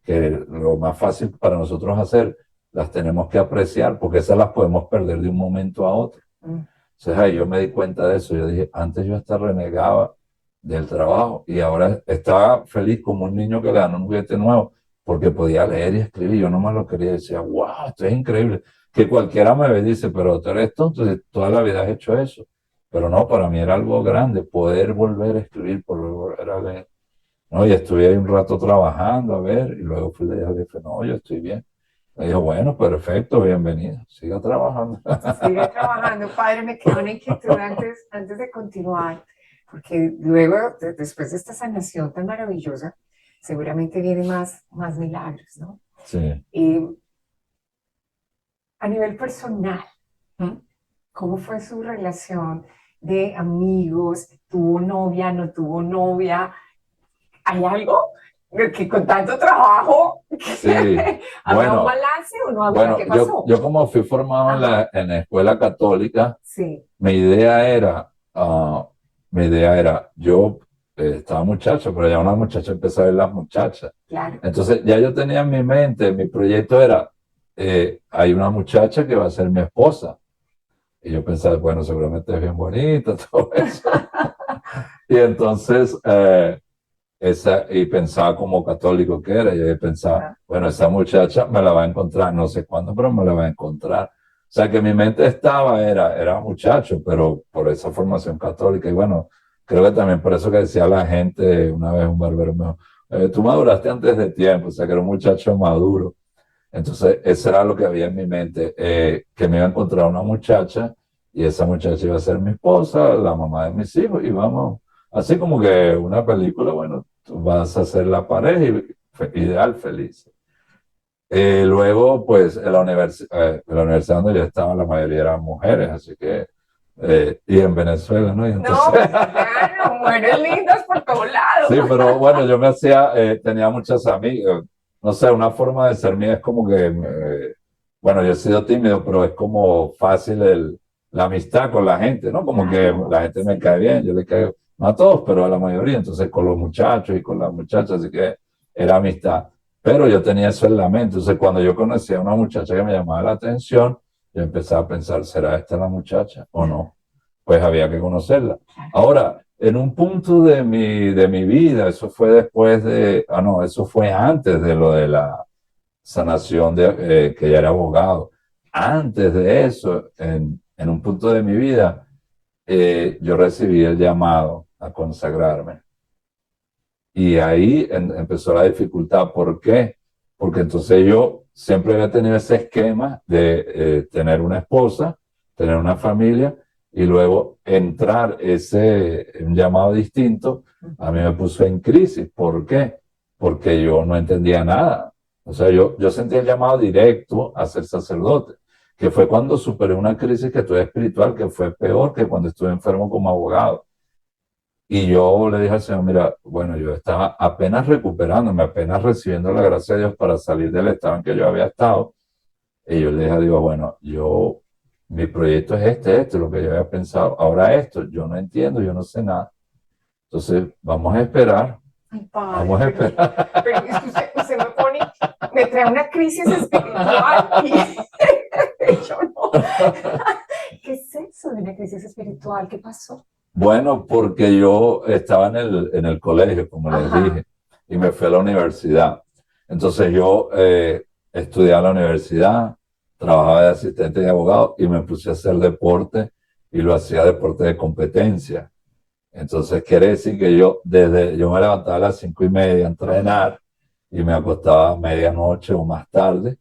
que lo más fácil para nosotros hacer, las tenemos que apreciar, porque esas las podemos perder de un momento a otro. Mm. Entonces ahí yo me di cuenta de eso. Yo dije, antes yo hasta renegaba del trabajo y ahora estaba feliz como un niño que le dan un juguete nuevo porque podía leer y escribir. Yo nomás lo quería y decía, wow, esto es increíble. Que cualquiera me ve y dice, pero tú eres tonto, si toda la vida has hecho eso. Pero no, para mí era algo grande poder volver a escribir, poder volver a leer. No, y estuve ahí un rato trabajando, a ver, y luego fui y le dije al jefe, no, yo estoy bien. Me dijo, bueno, perfecto, bienvenido, siga trabajando. Sigue trabajando, padre. Me quedó una inquietud antes de continuar, porque luego, después de esta sanación tan maravillosa, seguramente vienen más milagros, ¿no? Sí. A nivel personal, ¿m? ¿Cómo fue su relación de amigos? ¿Tuvo novia, no tuvo novia? ¿Hay algo que con tanto trabajo Sí, había un bueno, balance o no había? bueno, ¿Qué pasó? yo como fui formado en la escuela católica, Sí, mi idea era, yo estaba muchacho, pero ya una muchacha empezó a ver las muchachas. claro. Entonces ya yo tenía en mi mente, mi proyecto era, hay una muchacha que va a ser mi esposa. Y yo pensaba, bueno, seguramente es bien bonita, todo eso. Y entonces, y pensaba como católico que era, yo pensaba, Ajá. bueno, esa muchacha me la va a encontrar, no sé cuándo, pero me la va a encontrar. O sea, que mi mente era muchacho, pero por esa formación católica. Y bueno, creo que también por eso que decía la gente, una vez un barbero me dijo, tú maduraste antes de tiempo, o sea, que era un muchacho maduro. Entonces, eso era lo que había en mi mente, que me iba a encontrar una muchacha y esa muchacha iba a ser mi esposa, la mamá de mis hijos, y vamos así como que una película, bueno, tú vas a ser la pareja ideal, feliz. Luego, pues, en la universidad donde yo estaba, la mayoría eran mujeres, así que, y en Venezuela, ¿no? Y No, entonces, pues claro, mujeres lindas por todos sí, lados. pero bueno, yo me hacía, tenía muchas amigas, no sé, una forma de ser mía es como que, bueno, yo he sido tímido, pero es como fácil la amistad con la gente, ¿no? Como que Claro, la gente me cae bien, yo le caigo, no a todos, pero a la mayoría, entonces con los muchachos y con las muchachas, así que era amistad. Pero yo tenía eso en la mente, entonces cuando yo conocía a una muchacha que me llamaba la atención, yo empezaba a pensar, ¿será esta la muchacha o no? Pues había que conocerla. Ahora, en un punto de mi vida, eso fue después de, no, eso fue antes de lo de la sanación de que ya era abogado. Antes de eso, en un punto de mi vida, yo recibí el llamado a consagrarme. Y ahí empezó la dificultad. ¿Por qué? Porque entonces yo siempre había tenido ese esquema de tener una esposa, tener una familia y luego entrar un llamado distinto, a mí me puso en crisis. ¿Por qué? Porque yo no entendía nada. O sea, yo sentía el llamado directo a ser sacerdote, que fue cuando superé una crisis que tuve espiritual, que fue peor que cuando estuve enfermo como abogado. Y yo le dije al Señor, mira, bueno, yo estaba apenas recuperándome, apenas recibiendo la gracia de Dios para salir del estado en que yo había estado. Y yo le dije a Dios, bueno, mi proyecto es este, lo que yo había pensado. Ahora esto, yo no entiendo, yo no sé nada. Entonces, vamos a esperar, ay, padre, vamos a esperar. pero es que usted me pone, me trae una crisis espiritual y yo no. ¿Qué es eso de una crisis espiritual? ¿Qué pasó? Bueno, porque yo estaba en el colegio, como les Ajá. dije, y me fui a la universidad. Entonces yo estudié a la universidad, trabajaba de asistente de abogado y me puse a hacer deporte y lo hacía deporte de competencia. Entonces quiere decir que yo me levantaba a las 5:30 a entrenar y me acostaba a medianoche o más tarde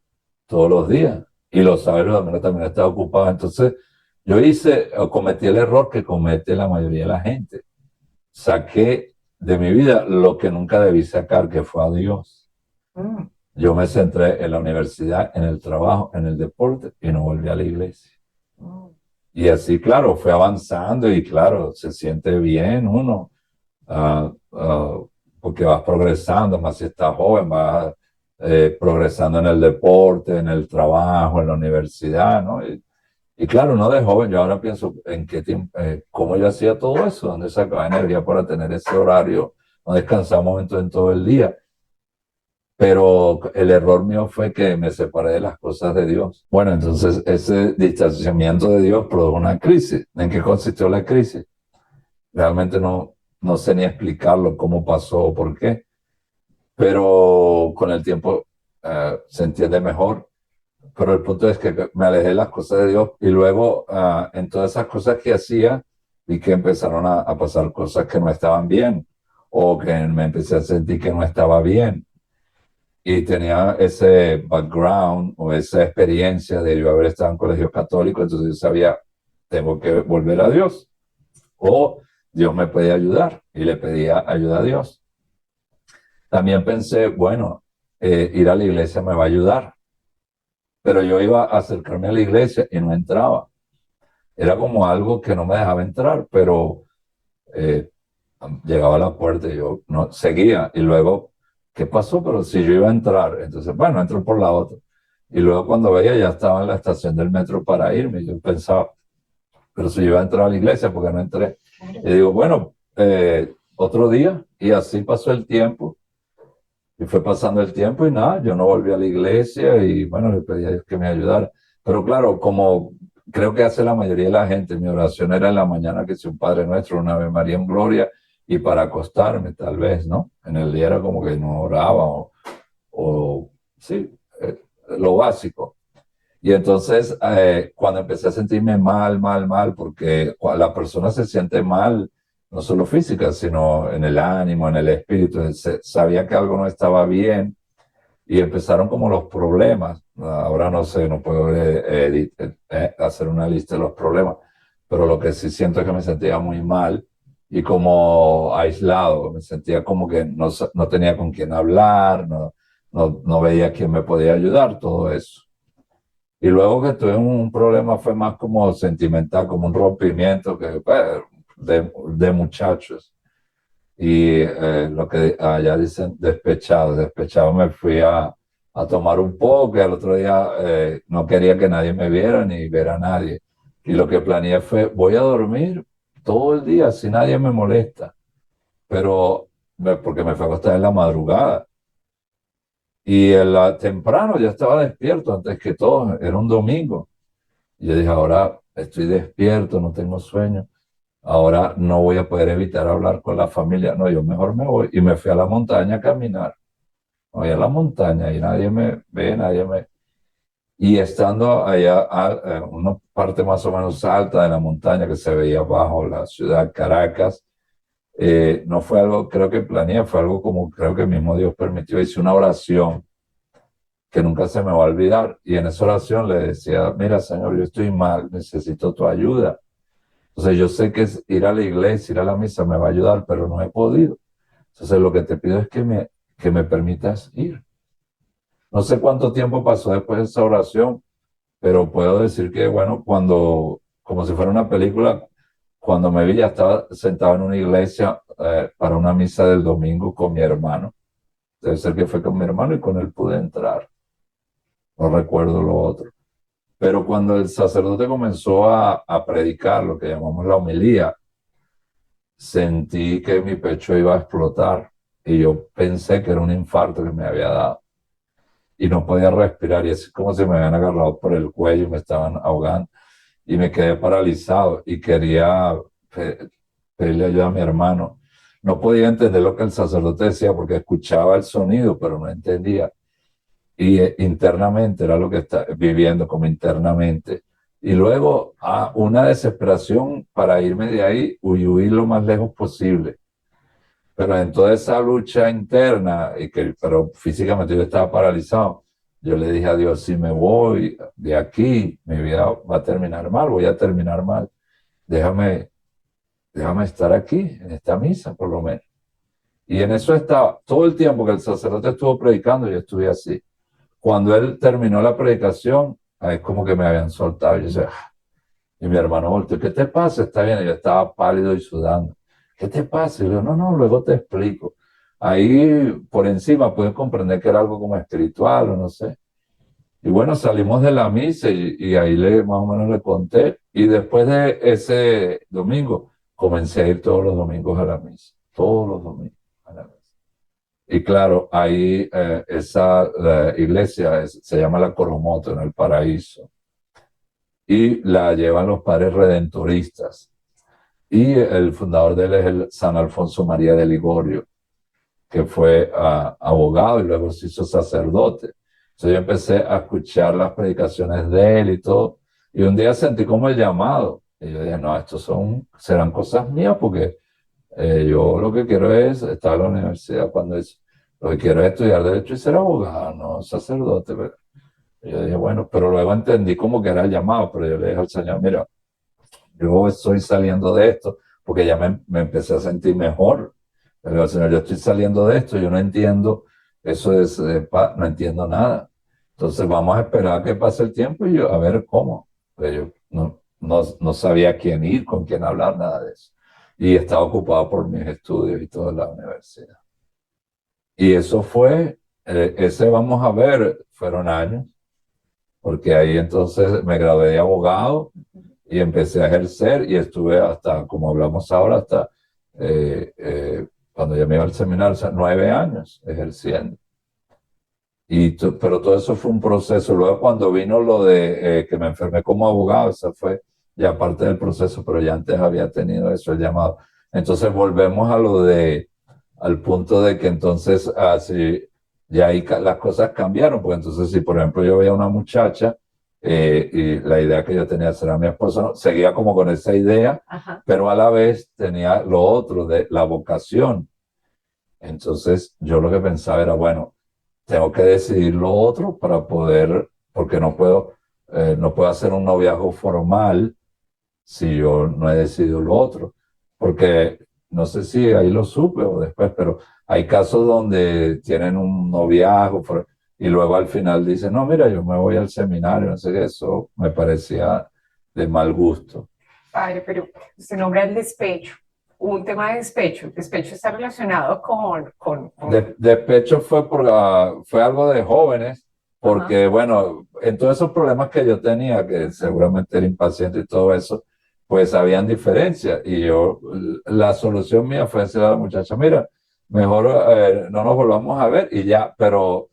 todos los días. Y los sábados y domingos también estaba ocupado. Entonces yo cometí el error que comete la mayoría de la gente. Saqué de mi vida lo que nunca debí sacar, que fue a Dios. Mm. Yo me centré en la universidad, en el trabajo, en el deporte y no volví a la iglesia. Mm. Y así, claro, fue avanzando y claro, se siente bien uno, ah, ah, porque vas progresando, más si estás joven, vas progresando en el deporte, en el trabajo, en la universidad, ¿no? Y claro, no de joven, yo ahora pienso en qué tiempo, cómo yo hacía todo eso, dónde sacaba energía para tener ese horario, no descansaba un momento en todo el día. Pero el error mío fue que me separé de las cosas de Dios. Bueno, entonces ese distanciamiento de Dios produjo una crisis. ¿En qué consistió la crisis? Realmente no sé ni explicarlo, cómo pasó o por qué, pero con el tiempo se entiende mejor. Pero el punto es que me alejé de las cosas de Dios y luego en todas esas cosas que hacía vi que empezaron a pasar cosas que no estaban bien o que me empecé a sentir que no estaba bien. Y tenía ese background o esa experiencia de yo haber estado en colegio católico, entonces yo sabía, tengo que volver a Dios o Dios me puede ayudar y le pedía ayuda a Dios. También pensé, bueno, ir a la iglesia me va a ayudar, pero yo iba a acercarme a la iglesia y no entraba. Era como algo que no me dejaba entrar, pero eh, llegaba a la puerta y yo no seguía. Y luego, ¿qué pasó? Pero si yo iba a entrar, entonces, bueno, entro por la otra. Y luego cuando veía, ya estaba en la estación del metro para irme. Yo pensaba, pero si yo iba a entrar a la iglesia, ¿por qué no entré? Y digo, bueno, otro día. Y así pasó el tiempo. Y fue pasando el tiempo y nada, yo no volví a la iglesia y bueno, le pedí a Dios que me ayudara. Pero claro, como creo que hace la mayoría de la gente, mi oración era en la mañana que sea un Padre Nuestro, una Ave María en Gloria y para acostarme tal vez, ¿no? En el día era como que no oraba o sí, lo básico. Y entonces cuando empecé a sentirme mal, porque la persona se siente mal, no solo física, sino en el ánimo, en el espíritu, sabía que algo no estaba bien y empezaron como los problemas. Ahora no sé, no puedo hacer una lista de los problemas, pero lo que sí siento es que me sentía muy mal y como aislado, me sentía como que no tenía con quién hablar, no veía quién me podía ayudar, todo eso. Y luego que tuve un problema fue más como sentimental, como un rompimiento que, pues, de muchachos. Y lo que allá dicen despechado, despechado me fui a tomar un poco y al otro día no quería que nadie me viera ni ver a nadie. Y lo que planeé fue, voy a dormir todo el día si nadie me molesta, pero porque me fue a acostar en la madrugada. Y temprano ya estaba despierto antes que todo, era un domingo. Y yo dije, ahora estoy despierto, no tengo sueño, ahora no voy a poder evitar hablar con la familia. No, yo mejor me voy. Y me fui a la montaña a caminar. Me voy a la montaña y nadie me ve, nadie me... Y estando allá en una parte más o menos alta de la montaña que se veía bajo la ciudad Caracas, no fue algo, creo que planeé, fue algo como creo que mismo Dios permitió. Hice una oración que nunca se me va a olvidar. Y en esa oración le decía, mira, Señor, yo estoy mal, necesito tu ayuda. Entonces yo sé que ir a la iglesia, ir a la misa me va a ayudar, pero no he podido. Entonces lo que te pido es que me permitas ir. No sé cuánto tiempo pasó después de esa oración, pero puedo decir que, bueno, como si fuera una película, cuando me vi ya estaba sentado en una iglesia para una misa del domingo con mi hermano. Debe ser que fue con mi hermano y con él pude entrar. No recuerdo lo otro. Pero cuando el sacerdote comenzó a predicar lo que llamamos la homilía, sentí que mi pecho iba a explotar y yo pensé que era un infarto que me había dado y no podía respirar y es como si me habían agarrado por el cuello y me estaban ahogando y me quedé paralizado y quería pedirle ayuda a mi hermano. No podía entender lo que el sacerdote decía porque escuchaba el sonido, pero no entendía. Y internamente era lo que estaba viviendo como internamente. Y luego a una desesperación para irme de ahí y huir lo más lejos posible. Pero en toda esa lucha interna, pero físicamente yo estaba paralizado, yo le dije a Dios, si me voy de aquí, mi vida va a terminar mal, voy a terminar mal. Déjame, déjame estar aquí, en esta misa por lo menos. Y en eso estaba, todo el tiempo que el sacerdote estuvo predicando, yo estuve así. Cuando él terminó la predicación, es como que me habían soltado. Y yo decía, "Ah". Y mi hermano volteó, ¿qué te pasa? Está bien. Y yo estaba pálido y sudando. ¿Qué te pasa? Y le digo, no, luego te explico. Ahí por encima pude comprender que era algo como espiritual o no sé. Y bueno, salimos de la misa y ahí más o menos le conté. Y después de ese domingo, comencé a ir todos los domingos a la misa. Todos los domingos a la misa. Y claro, ahí esa iglesia se llama La Coromoto en el Paraíso y la llevan los padres redentoristas. Y el fundador de él es el San Alfonso María de Ligorio, que fue abogado y luego se hizo sacerdote. Entonces yo empecé a escuchar las predicaciones de él y todo. Y un día sentí como el llamado. Y yo dije, no, serán cosas mías porque yo lo que quiero es estar en la universidad lo que quiero es estudiar derecho y ser abogado, no sacerdote. Pero yo dije, bueno, pero luego entendí como que era el llamado, pero yo le dije al Señor, mira, yo estoy saliendo de esto porque ya me empecé a sentir mejor. Le digo al Señor, yo estoy saliendo de esto, yo no entiendo, no entiendo nada. Entonces vamos a esperar a que pase el tiempo y yo a ver cómo. Pero yo no sabía a quién ir, con quién hablar, nada de eso. Y estaba ocupado por mis estudios y toda la universidad. Y eso fue, ese vamos a ver, fueron años, porque ahí entonces me gradué de abogado y empecé a ejercer y estuve hasta, como hablamos ahora, hasta cuando ya me iba al seminario, o sea, 9 años ejerciendo. Pero todo eso fue un proceso. Luego cuando vino lo de que me enfermé como abogado, eso fue ya parte del proceso, pero ya antes había tenido eso, el llamado. Entonces volvemos al punto de que entonces así, ya ahí las cosas cambiaron, pues entonces si por ejemplo yo veía a una muchacha y la idea que yo tenía de ser a mi esposo, ¿no? Seguía como con esa idea, Ajá. pero a la vez tenía lo otro de la vocación. Entonces yo lo que pensaba era, bueno, tengo que decidir lo otro para poder, porque no puedo hacer un noviazgo formal si yo no he decidido lo otro. Porque no sé si ahí lo supe o después, pero hay casos donde tienen un noviazgo y luego al final dicen, no, mira, yo me voy al seminario, no sé qué, eso me parecía de mal gusto. Padre, pero usted nombra el despecho, un tema de despecho. El despecho está relacionado con... Despecho fue algo de jóvenes, porque Ajá. bueno, en todos esos problemas que yo tenía, que seguramente era impaciente y todo eso, pues habían diferencias. Y yo, la solución mía fue decirle a la muchacha, mira, mejor no nos volvamos a ver y ya, pero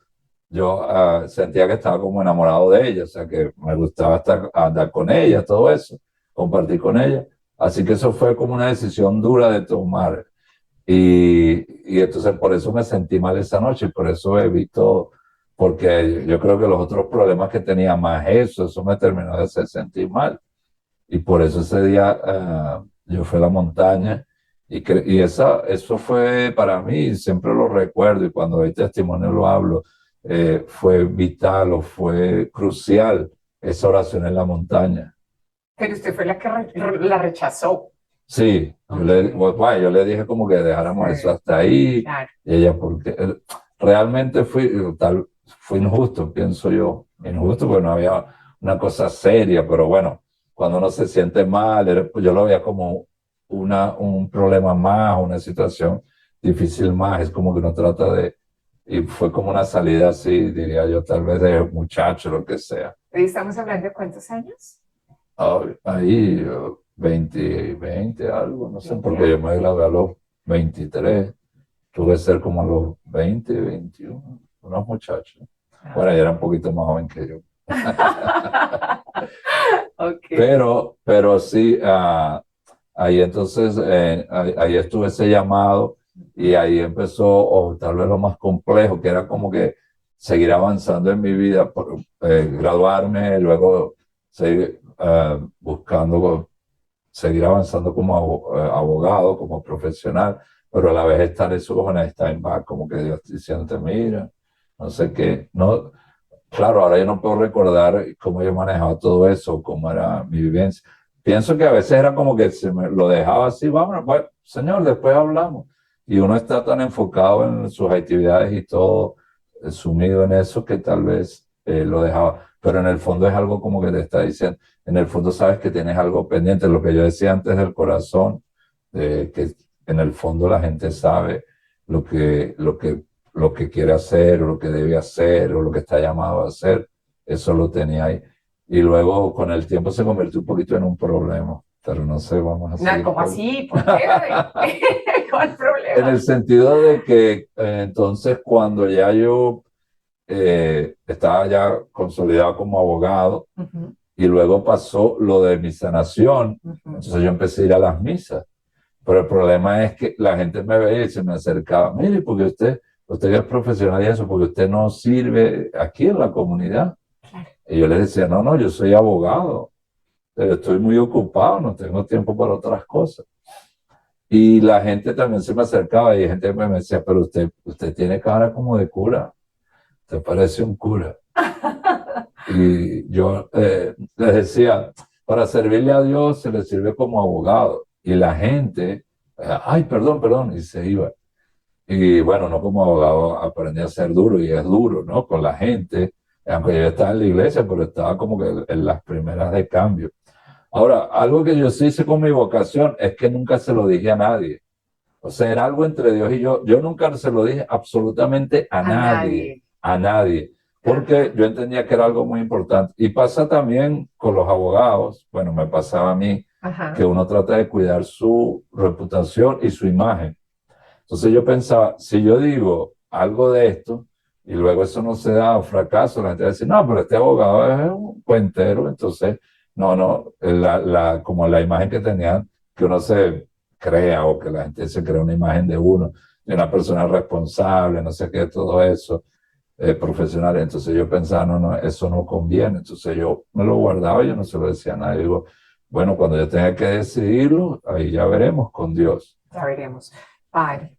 yo sentía que estaba como enamorado de ella, o sea, que me gustaba andar con ella, todo eso, compartir con ella. Así que eso fue como una decisión dura de tomar. Y entonces por eso me sentí mal esa noche y por eso evito, porque yo creo que los otros problemas que tenía más eso me terminó de hacer sentir mal. Y por eso ese día yo fui a la montaña y eso fue para mí, siempre lo recuerdo y cuando doy testimonio lo hablo, fue vital o fue crucial esa oración en la montaña. Pero usted fue la que la rechazó. Sí, Ok. bueno, yo le dije como que dejáramos eso Sí, hasta ahí. claro. Y ella, porque realmente fue injusto, pienso yo. Injusto porque no había una cosa seria, pero bueno, cuando uno se siente mal, pues yo lo veía como un problema más, una situación difícil más. Es como que uno trata y fue como una salida así, diría yo, tal vez de muchacho, lo que sea. ¿Y estamos hablando de cuántos años? Ahí, 20 algo, no sé, 20 porque yo años. me gradué a los 23, tuve que ser como a los 20, 21, unos muchachos. Bueno, ella era un poquito más joven que yo. Ok. Pero sí, ahí entonces, ahí estuve ese llamado y ahí empezó, o tal vez lo más complejo, que era como que seguir avanzando en mi vida, graduarme, luego seguir buscando seguir avanzando como abogado, como profesional, pero a la vez estar eso como en stand-by, como que Dios diciéndote, mira, no sé qué. No, claro, ahora yo no puedo recordar cómo yo manejaba todo eso, cómo era mi vivencia. Pienso que a veces era como que se me lo dejaba así, vámonos, bueno, señor, después hablamos. Y uno está tan enfocado en sus actividades y todo, sumido en eso, que tal vez lo dejaba. Pero en el fondo es algo como que te está diciendo, en el fondo sabes que tienes algo pendiente, lo que yo decía antes del corazón, que en el fondo la gente sabe lo que quiere hacer, o lo que debe hacer, o lo que está llamado a hacer, eso lo tenía ahí. Y luego con el tiempo se convirtió un poquito en un problema, pero no sé, vamos a No, seguir ¿cómo por... así? ¿Por qué? ¿Cuál En el problema? sentido de que entonces cuando ya yo estaba ya consolidado como abogado Ujú, y luego pasó lo de mi sanación, ujú. entonces yo empecé a ir a las misas. Pero el problema es que la gente me veía y se me acercaba, mire, porque usted es profesional y eso, porque usted no sirve aquí en la comunidad. Claro. Y yo les decía, no, no, yo soy abogado, pero estoy muy ocupado, no tengo tiempo para otras cosas. Y la gente también se me acercaba y gente me decía, pero usted tiene cara como de cura, te parece un cura. Y yo les decía, para servirle a Dios se le sirve como abogado. Y la gente, ay, perdón, perdón, y se iba. Y bueno, no como abogado aprendí a ser duro y es duro, ¿no? Con la gente, aunque yo estaba en la iglesia, pero estaba como que en las primeras de cambio. Ahora, algo que yo sí hice con mi vocación es que nunca se lo dije a nadie. O sea, era algo entre Dios y yo. Yo nunca se lo dije absolutamente A nadie. a nadie, porque Ajá, yo entendía que era algo muy importante. Y pasa también con los abogados, bueno, me pasaba a mí, que ajá. uno trata de cuidar su reputación y su imagen. Entonces yo pensaba, si yo digo algo de esto y luego eso no se da, fracaso, la gente va a decir, no, pero este abogado es un cuentero, entonces, no, no, como la imagen que tenían, que uno se crea o que la gente se crea una imagen de uno, de una persona responsable, no sé qué, todo eso, profesional. Entonces yo pensaba, no, no, eso no conviene. Entonces yo me lo guardaba y yo no se lo decía a nadie. Digo, bueno, cuando yo tenga que decidirlo, ahí ya veremos con Dios. Ya veremos. Padre,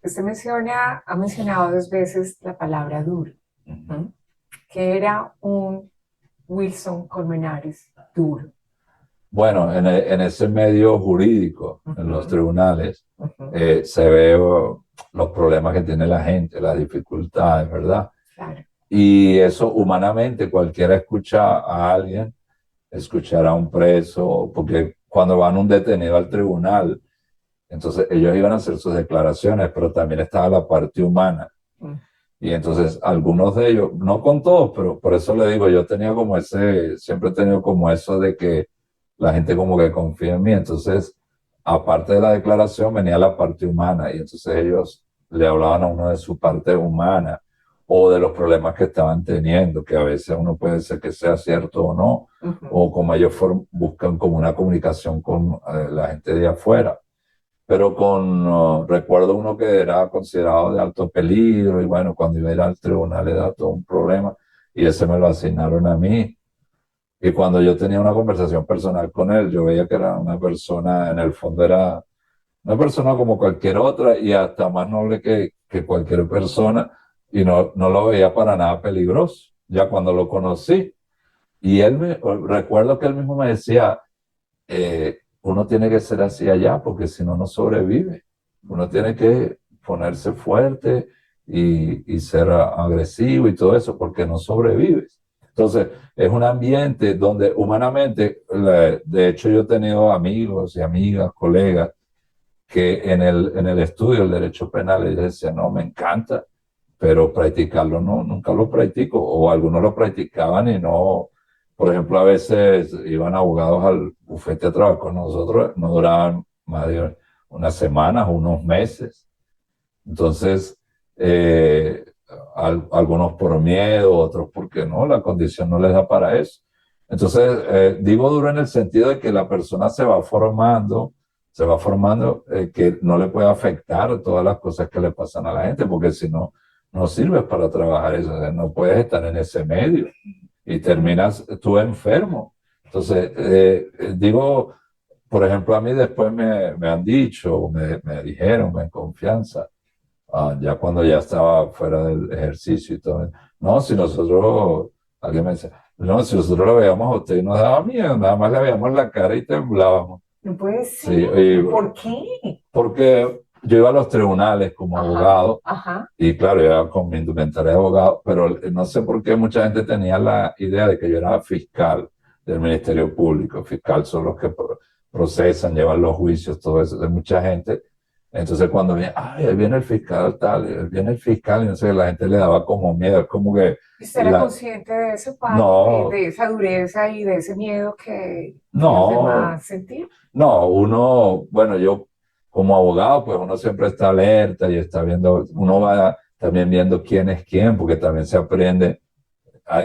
usted ha mencionado dos veces la palabra duro, Ujú. ¿m? Que era un Wilson Colmenares duro. Bueno, en ese medio jurídico, en los Ujú, tribunales, ujú, se ve los problemas que tiene la gente, las dificultades, ¿verdad? claro. Y eso humanamente, cualquiera escucha a alguien, escuchar a un preso, porque cuando van un detenido al tribunal, entonces ellos iban a hacer sus declaraciones, pero también estaba la parte humana. Mm, Y entonces algunos de ellos, no con todos, pero por eso le digo, yo tenía como siempre he tenido como eso de que la gente como que confía en mí. Entonces, aparte de la declaración, venía la parte humana y entonces ellos le hablaban a uno de su parte humana o de los problemas que estaban teniendo, que a veces uno puede ser que sea cierto o no, ujú. o como ellos buscan como una comunicación con la gente de afuera, pero recuerdo uno que era considerado de alto peligro y bueno, cuando iba a ir al tribunal era todo un problema y ese me lo asignaron a mí. Y cuando yo tenía una conversación personal con él, yo veía que era una persona, en el fondo era una persona como cualquier otra y hasta más noble que cualquier persona y no lo veía para nada peligroso, ya cuando lo conocí. Y recuerdo que él mismo me decía, uno tiene que ser así allá porque si no, no sobrevive. Uno tiene que ponerse fuerte y ser agresivo y todo eso porque no sobrevives. Entonces, es un ambiente donde humanamente, de hecho yo he tenido amigos y amigas, colegas, que en el estudio del derecho penal ellos decían, no, me encanta, pero practicarlo no, nunca lo practico, o algunos lo practicaban y no, por ejemplo, a veces iban abogados al bufete a trabajar con nosotros, no duraban más de unas semanas o unos meses. Entonces, eh, algunos por miedo, otros porque no, la condición no les da para eso. Entonces, digo duro en el sentido de que la persona se va formando que no le puede afectar todas las cosas que le pasan a la gente, porque si no, no sirves para trabajar eso, o sea, no puedes estar en ese medio y terminas tú enfermo. Entonces, digo, por ejemplo, a mí después me han dicho, me dijeron en confianza, ya cuando ya estaba fuera del ejercicio y todo. No, si nosotros, alguien me dice, no, si nosotros lo veíamos a usted y nos daba miedo, nada más le veíamos la cara y temblábamos. No puede Sí, ser. ¿Por qué? porque yo iba a los tribunales como Ajá, abogado ajá. y claro, yo iba con mi indumentaria de abogado, pero no sé por qué mucha gente tenía la idea de que yo era fiscal del Ministerio Público. Fiscal son los que procesan, llevan los juicios, todo eso. De mucha gente. Entonces cuando viene, ay, ahí viene el fiscal tal, ahí viene el fiscal, y no sé, la gente le daba como miedo, es como que ¿Usted era la, consciente de eso, padre, no, de esa dureza y de ese miedo que los no, demás sentían? no, uno, bueno, yo como abogado, pues uno siempre está alerta y está viendo, uno va también viendo quién es quién, porque también se aprende,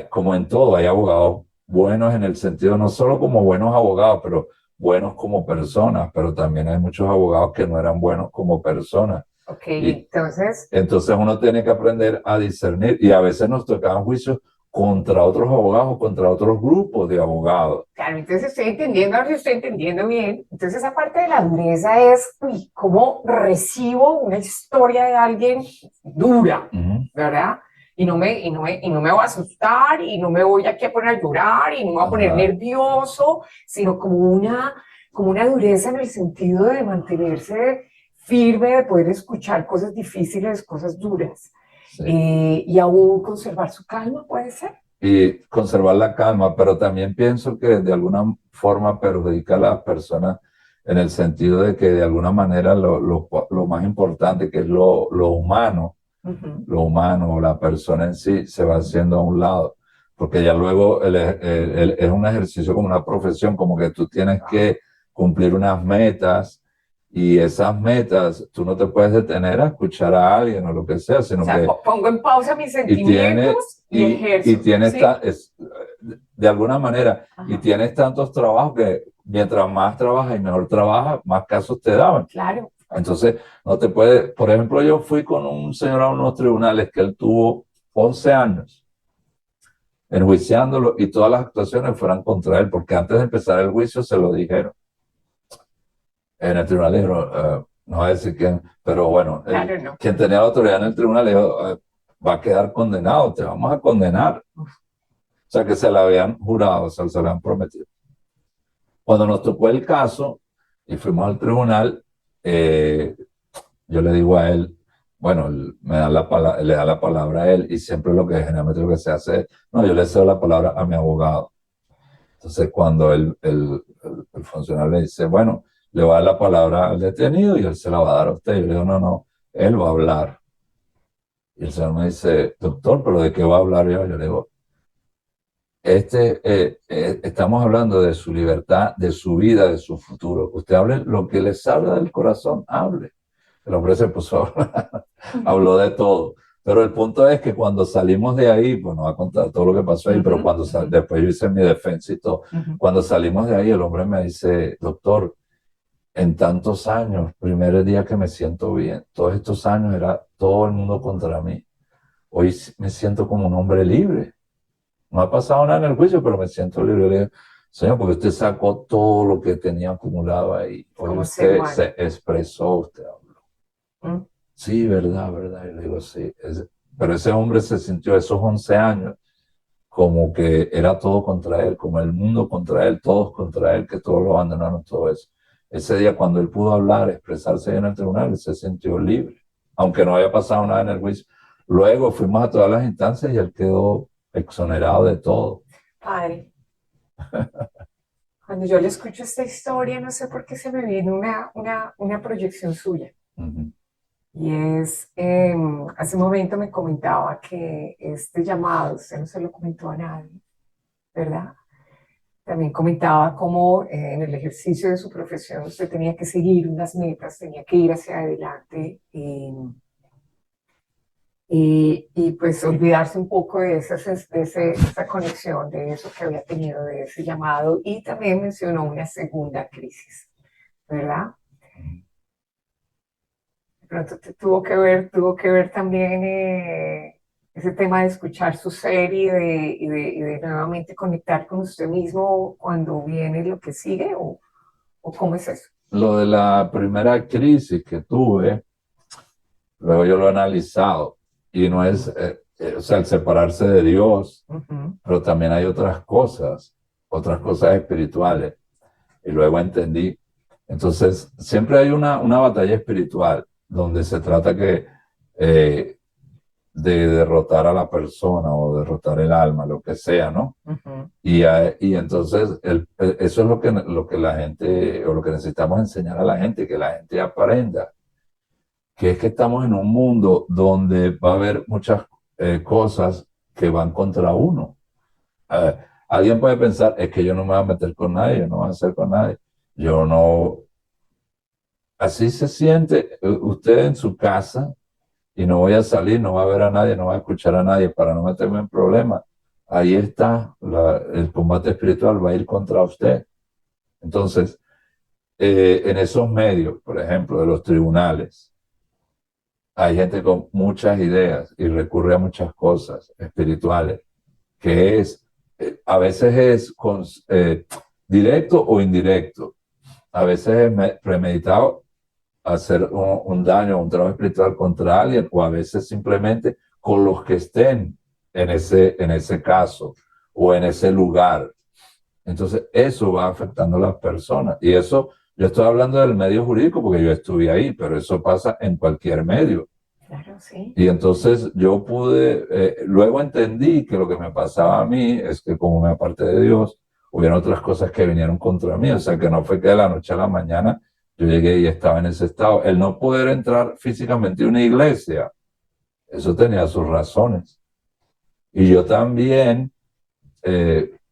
como en todo, hay abogados buenos en el sentido, no solo como buenos abogados, pero buenos como personas, pero también hay muchos abogados que no eran buenos como personas. Ok, Y entonces, entonces uno tiene que aprender a discernir y a veces nos tocaban juicios contra otros abogados, contra otros grupos de abogados. claro, entonces estoy entendiendo, ahora sí estoy entendiendo bien. Entonces, esa parte de la dureza es, uy, ¿cómo recibo una historia de alguien dura, Ujú. verdad? Y no me voy a asustar y no me voy aquí a poner a llorar y no me voy a poner Ajá. nervioso, sino como una dureza en el sentido de mantenerse firme, de poder escuchar cosas difíciles, cosas duras, Sí. y aún conservar su calma, puede ser. Y conservar la calma, pero también pienso que de alguna forma perjudica a las personas en el sentido de que de alguna manera lo más importante, que es Ujú. lo humano o la persona en sí, se va haciendo a un lado, porque ya luego es un ejercicio como una profesión, como que tú tienes que cumplir unas metas y esas metas tú no te puedes detener a escuchar a alguien o lo que sea, O sino sea, que pongo en pausa mis y tiene, sentimientos y y ejerzo, tiene ¿sí? de alguna manera, y Ajá, tienes tantos trabajos que mientras más trabajas y mejor trabajas, más casos te daban. claro. Entonces, no te puede, por ejemplo, yo fui con un señor a unos tribunales que él tuvo 11 años enjuiciándolo y todas las actuaciones fueran contra él, porque antes de empezar el juicio se lo dijeron. En el tribunal le dijeron, no voy a decir quién, pero bueno, Claro, no. quien tenía la autoridad en el tribunal le dijo, va a quedar condenado, te vamos a condenar. O sea, que se la habían jurado, o sea, se la habían prometido. Cuando nos tocó el caso y fuimos al tribunal, yo le digo a él, bueno, él me da le da la palabra a él y siempre lo que generalmente lo que se hace es, no, yo le cedo la palabra a mi abogado. Entonces cuando el funcionario le dice, bueno, le va a dar la palabra al detenido y él se la va a dar a usted. Yo le digo, no, no, él va a hablar. Y el señor me dice, doctor, ¿pero de qué va a hablar yo? Yo le digo, estamos hablando de su libertad, de su vida, de su futuro. Usted hable lo que le salga del corazón, hable. El hombre se puso a hablar, habló de todo. Pero el punto es que cuando salimos de ahí, pues no va a contar todo lo que pasó ahí, pero cuando después yo hice mi defensa y todo, cuando salimos de ahí, el hombre me dice, doctor, en tantos años, primer día que me siento bien, todos estos años era todo el mundo contra mí. Hoy me siento como un hombre libre. No ha pasado nada en el juicio, pero me siento libre. Le digo, señor, porque usted sacó todo lo que tenía acumulado ahí. Hoy Como ser usted humano. se expresó, usted habló. Mm. Sí, verdad, verdad. Y le digo, sí. Pero ese hombre se sintió esos 11 años como que era todo contra él, como el mundo contra él, todos contra él, que todos lo abandonaron, todo eso. Ese día cuando él pudo hablar, expresarse en el tribunal, él se sintió libre, aunque no había pasado nada en el juicio. Luego fuimos a todas las instancias y él quedó exonerado de todo. Padre, cuando yo le escucho esta historia, no sé por qué se me viene una proyección suya. Ujú. Y es, hace un momento me comentaba que este llamado, usted no se lo comentó a nadie, ¿verdad? También comentaba cómo en el ejercicio de su profesión usted tenía que seguir unas metas, tenía que ir hacia adelante y pues olvidarse un poco de esa conexión, de eso que había tenido, de ese llamado. Y también mencionó una segunda crisis, ¿verdad? De pronto tuvo que ver también ese tema de escuchar su ser y de nuevamente conectar con usted mismo cuando viene lo que sigue, o cómo es eso. Lo de la primera crisis que tuve, luego yo lo he analizado y no es, o sea, el separarse de Dios, Ujú. pero también hay otras cosas espirituales. Y luego entendí. Entonces, siempre hay una batalla espiritual donde se trata eh, de derrotar a la persona o derrotar el alma, lo que sea, ¿no? Ujú. Y entonces eso es lo que la gente, o lo que necesitamos enseñar a la gente, que la gente aprenda, que es que estamos en un mundo donde va a haber muchas cosas que van contra uno. Eh, Alguien puede pensar, es que yo no me voy a meter con nadie, yo no voy a hacer con nadie. Yo no, así se siente usted en su casa y no voy a salir, no va a ver a nadie, no va a escuchar a nadie para no meterme en problemas. Ahí está, el combate espiritual va a ir contra usted. Entonces, en esos medios, por ejemplo, de los tribunales, hay gente con muchas ideas y recurre a muchas cosas espirituales, que es, a veces es directo o indirecto, a veces es premeditado hacer un daño, un trabajo espiritual contra alguien, o a veces simplemente con los que estén en ese caso o en ese lugar. Entonces, eso va afectando a las personas. Y eso, yo estoy hablando del medio jurídico porque yo estuve ahí, pero eso pasa en cualquier medio. Claro, sí. Y entonces yo pude, luego entendí que lo que me pasaba a mí es que como me aparté de Dios, hubieron otras cosas que vinieron contra mí. O sea, que no fue que de la noche a la mañana yo llegué y estaba en ese estado. El no poder entrar físicamente a una iglesia, eso tenía sus razones. Y yo también,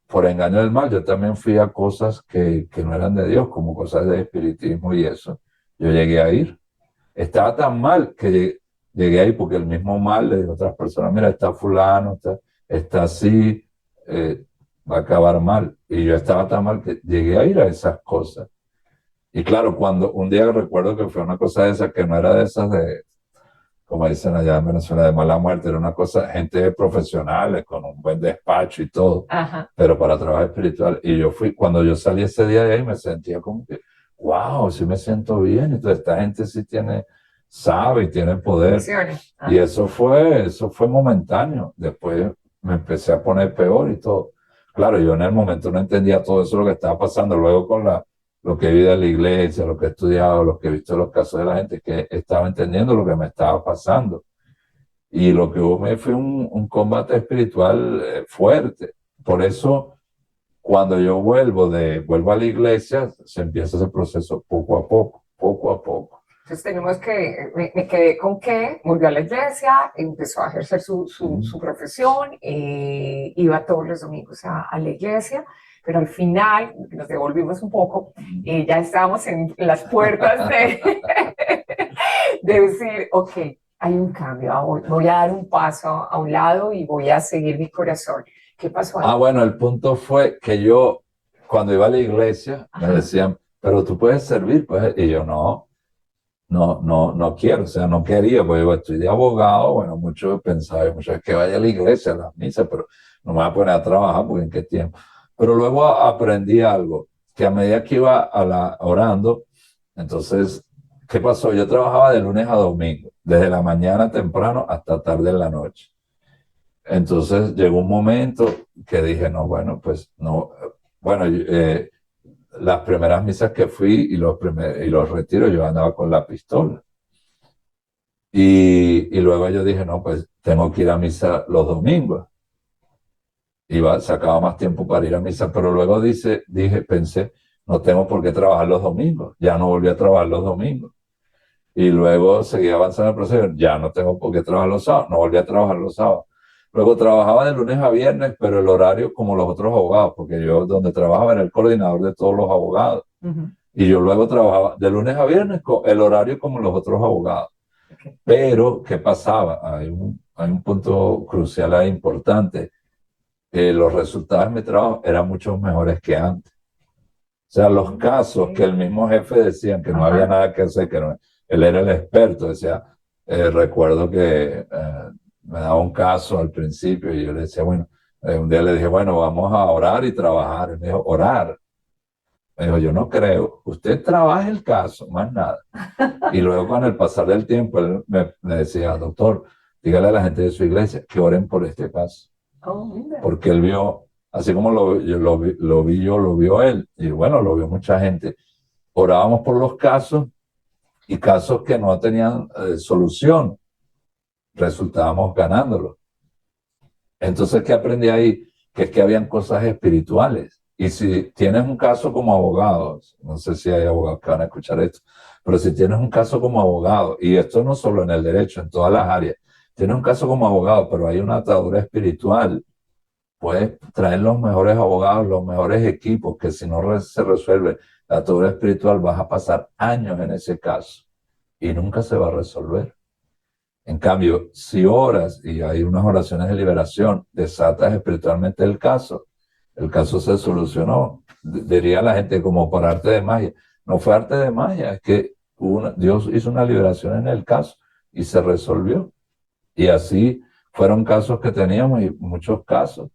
por engaño del mal, yo también fui a cosas que no eran de Dios, como cosas de espiritismo y eso. Yo llegué a ir. Estaba tan mal que llegué ahí porque el mismo mal le dijo a otras personas, mira, está fulano, está así, va a acabar mal. Y yo estaba tan mal que llegué a ir a esas cosas. Y claro, cuando un día recuerdo que fue una cosa de esas que no era de esas de, como dicen allá en Venezuela, de mala muerte, era una cosa, gente profesionales con un buen despacho y todo, Ajá. pero para trabajo espiritual. Y yo fui, cuando yo salí ese día de ahí, me sentía como que, wow, sí me siento bien. Entonces, esta gente sí sabe y tiene poder. Funciones. Y eso fue momentáneo. Después me empecé a poner peor y todo. claro, yo en el momento no entendía todo eso lo que estaba pasando. Luego con lo que he vivido en la iglesia, lo que he estudiado, lo que he visto en los casos de la gente, que estaba entendiendo lo que me estaba pasando. Y lo que hubo me fue un combate espiritual fuerte. Por eso, cuando yo vuelvo a la iglesia, se empieza ese proceso poco a poco, poco a poco. Entonces tenemos que, me quedé con que volvió a la iglesia, empezó a ejercer su profesión, iba todos los domingos a la iglesia, pero al final nos devolvimos un poco, ya estábamos en las puertas de decir, ok, hay un cambio, voy a dar un paso a un lado y voy a seguir mi corazón. ¿Qué pasó ahí? Bueno, el punto fue que yo, cuando iba a la iglesia, me Ajá. decían, pero tú puedes servir, pues, y yo no quiero, o sea, no quería, porque yo estoy de abogado, bueno, muchos pensaban, muchos que vaya a la iglesia, a las misas, pero no me voy a poner a trabajar, porque en qué tiempo. Pero luego aprendí algo, que a medida que iba orando, entonces, ¿qué pasó? Yo trabajaba de lunes a domingo, desde la mañana temprano hasta tarde en la noche. Entonces llegó un momento que dije, no, bueno, pues no, bueno, las primeras misas que fui y los retiros, yo andaba con la pistola. Y luego yo dije, no, pues tengo que ir a misa los domingos. Sacaba más tiempo para ir a misa, pero luego pensé, no tengo por qué trabajar los domingos. Ya no volví a trabajar los domingos. Y luego seguí avanzando el proceso, ya no tengo por qué trabajar los sábados, no volví a trabajar los sábados. Luego trabajaba de lunes a viernes, pero el horario como los otros abogados, porque yo donde trabajaba era el coordinador de todos los abogados. Uh-huh. Y yo luego trabajaba de lunes a viernes con el horario como los otros abogados. Okay. Pero, ¿qué pasaba? Hay un punto crucial ahí importante. Los resultados de mi trabajo eran mucho mejores que antes. O sea, los casos que el mismo jefe decían que no había nada que hacer, que no, él era el experto, decía, recuerdo que me daba un caso al principio y yo le decía, bueno, un día le dije, bueno, vamos a orar y trabajar. Y me dijo, orar. Me dijo, yo no creo, usted trabaja el caso, más nada. Y luego con el pasar del tiempo, él me decía, doctor, dígale a la gente de su iglesia que oren por este caso. Porque él vio, así como lo vi yo, lo vio él, y bueno, lo vio mucha gente. Orábamos por los casos y casos que no tenían solución, resultábamos ganándolos. Entonces, ¿qué aprendí ahí? Que es que habían cosas espirituales. Y si tienes un caso como abogado, no sé si hay abogados que van a escuchar esto, pero si tienes un caso como abogado, y esto no solo en el derecho, en todas las áreas, tienes un caso como abogado, pero hay una atadura espiritual, puedes traer los mejores abogados, los mejores equipos, que si no se resuelve la atadura espiritual, vas a pasar años en ese caso y nunca se va a resolver. En cambio, si oras y hay unas oraciones de liberación, desatas espiritualmente el caso se solucionó. Diría la gente como por arte de magia. No fue arte de magia, es que Dios hizo una liberación en el caso y se resolvió. Y así fueron casos que teníamos y muchos casos.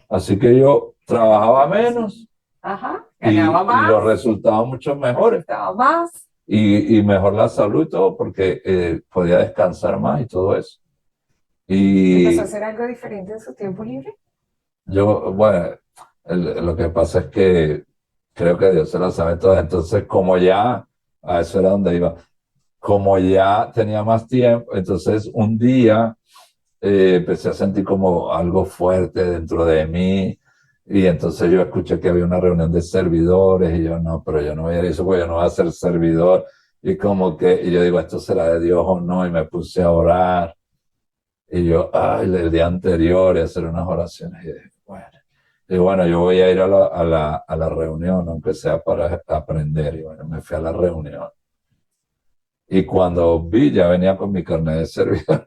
Así que yo trabajaba menos. Ajá, ganaba más. Y los resultados mucho mejores. Ganaba más. Y mejor la salud y todo, porque podía descansar más y todo eso. Y ¿empezó a hacer algo diferente en su tiempo libre? Yo, bueno, lo que pasa es que creo que Dios se lo sabe todo. Entonces, como ya, a eso era donde iba, como ya tenía más tiempo, entonces un día empecé a sentir como algo fuerte dentro de mí. Y entonces yo escuché que había una reunión de servidores y yo no, pero yo no voy a ir a eso porque yo no voy a ser servidor. Y como que, y yo digo, ¿esto será de Dios o no? Y me puse a orar. Y yo, el día anterior y hacer unas oraciones. Y bueno, yo voy a ir a la reunión, aunque sea para aprender. Y bueno, me fui a la reunión. Y cuando vi, ya venía con mi carnet de servidor.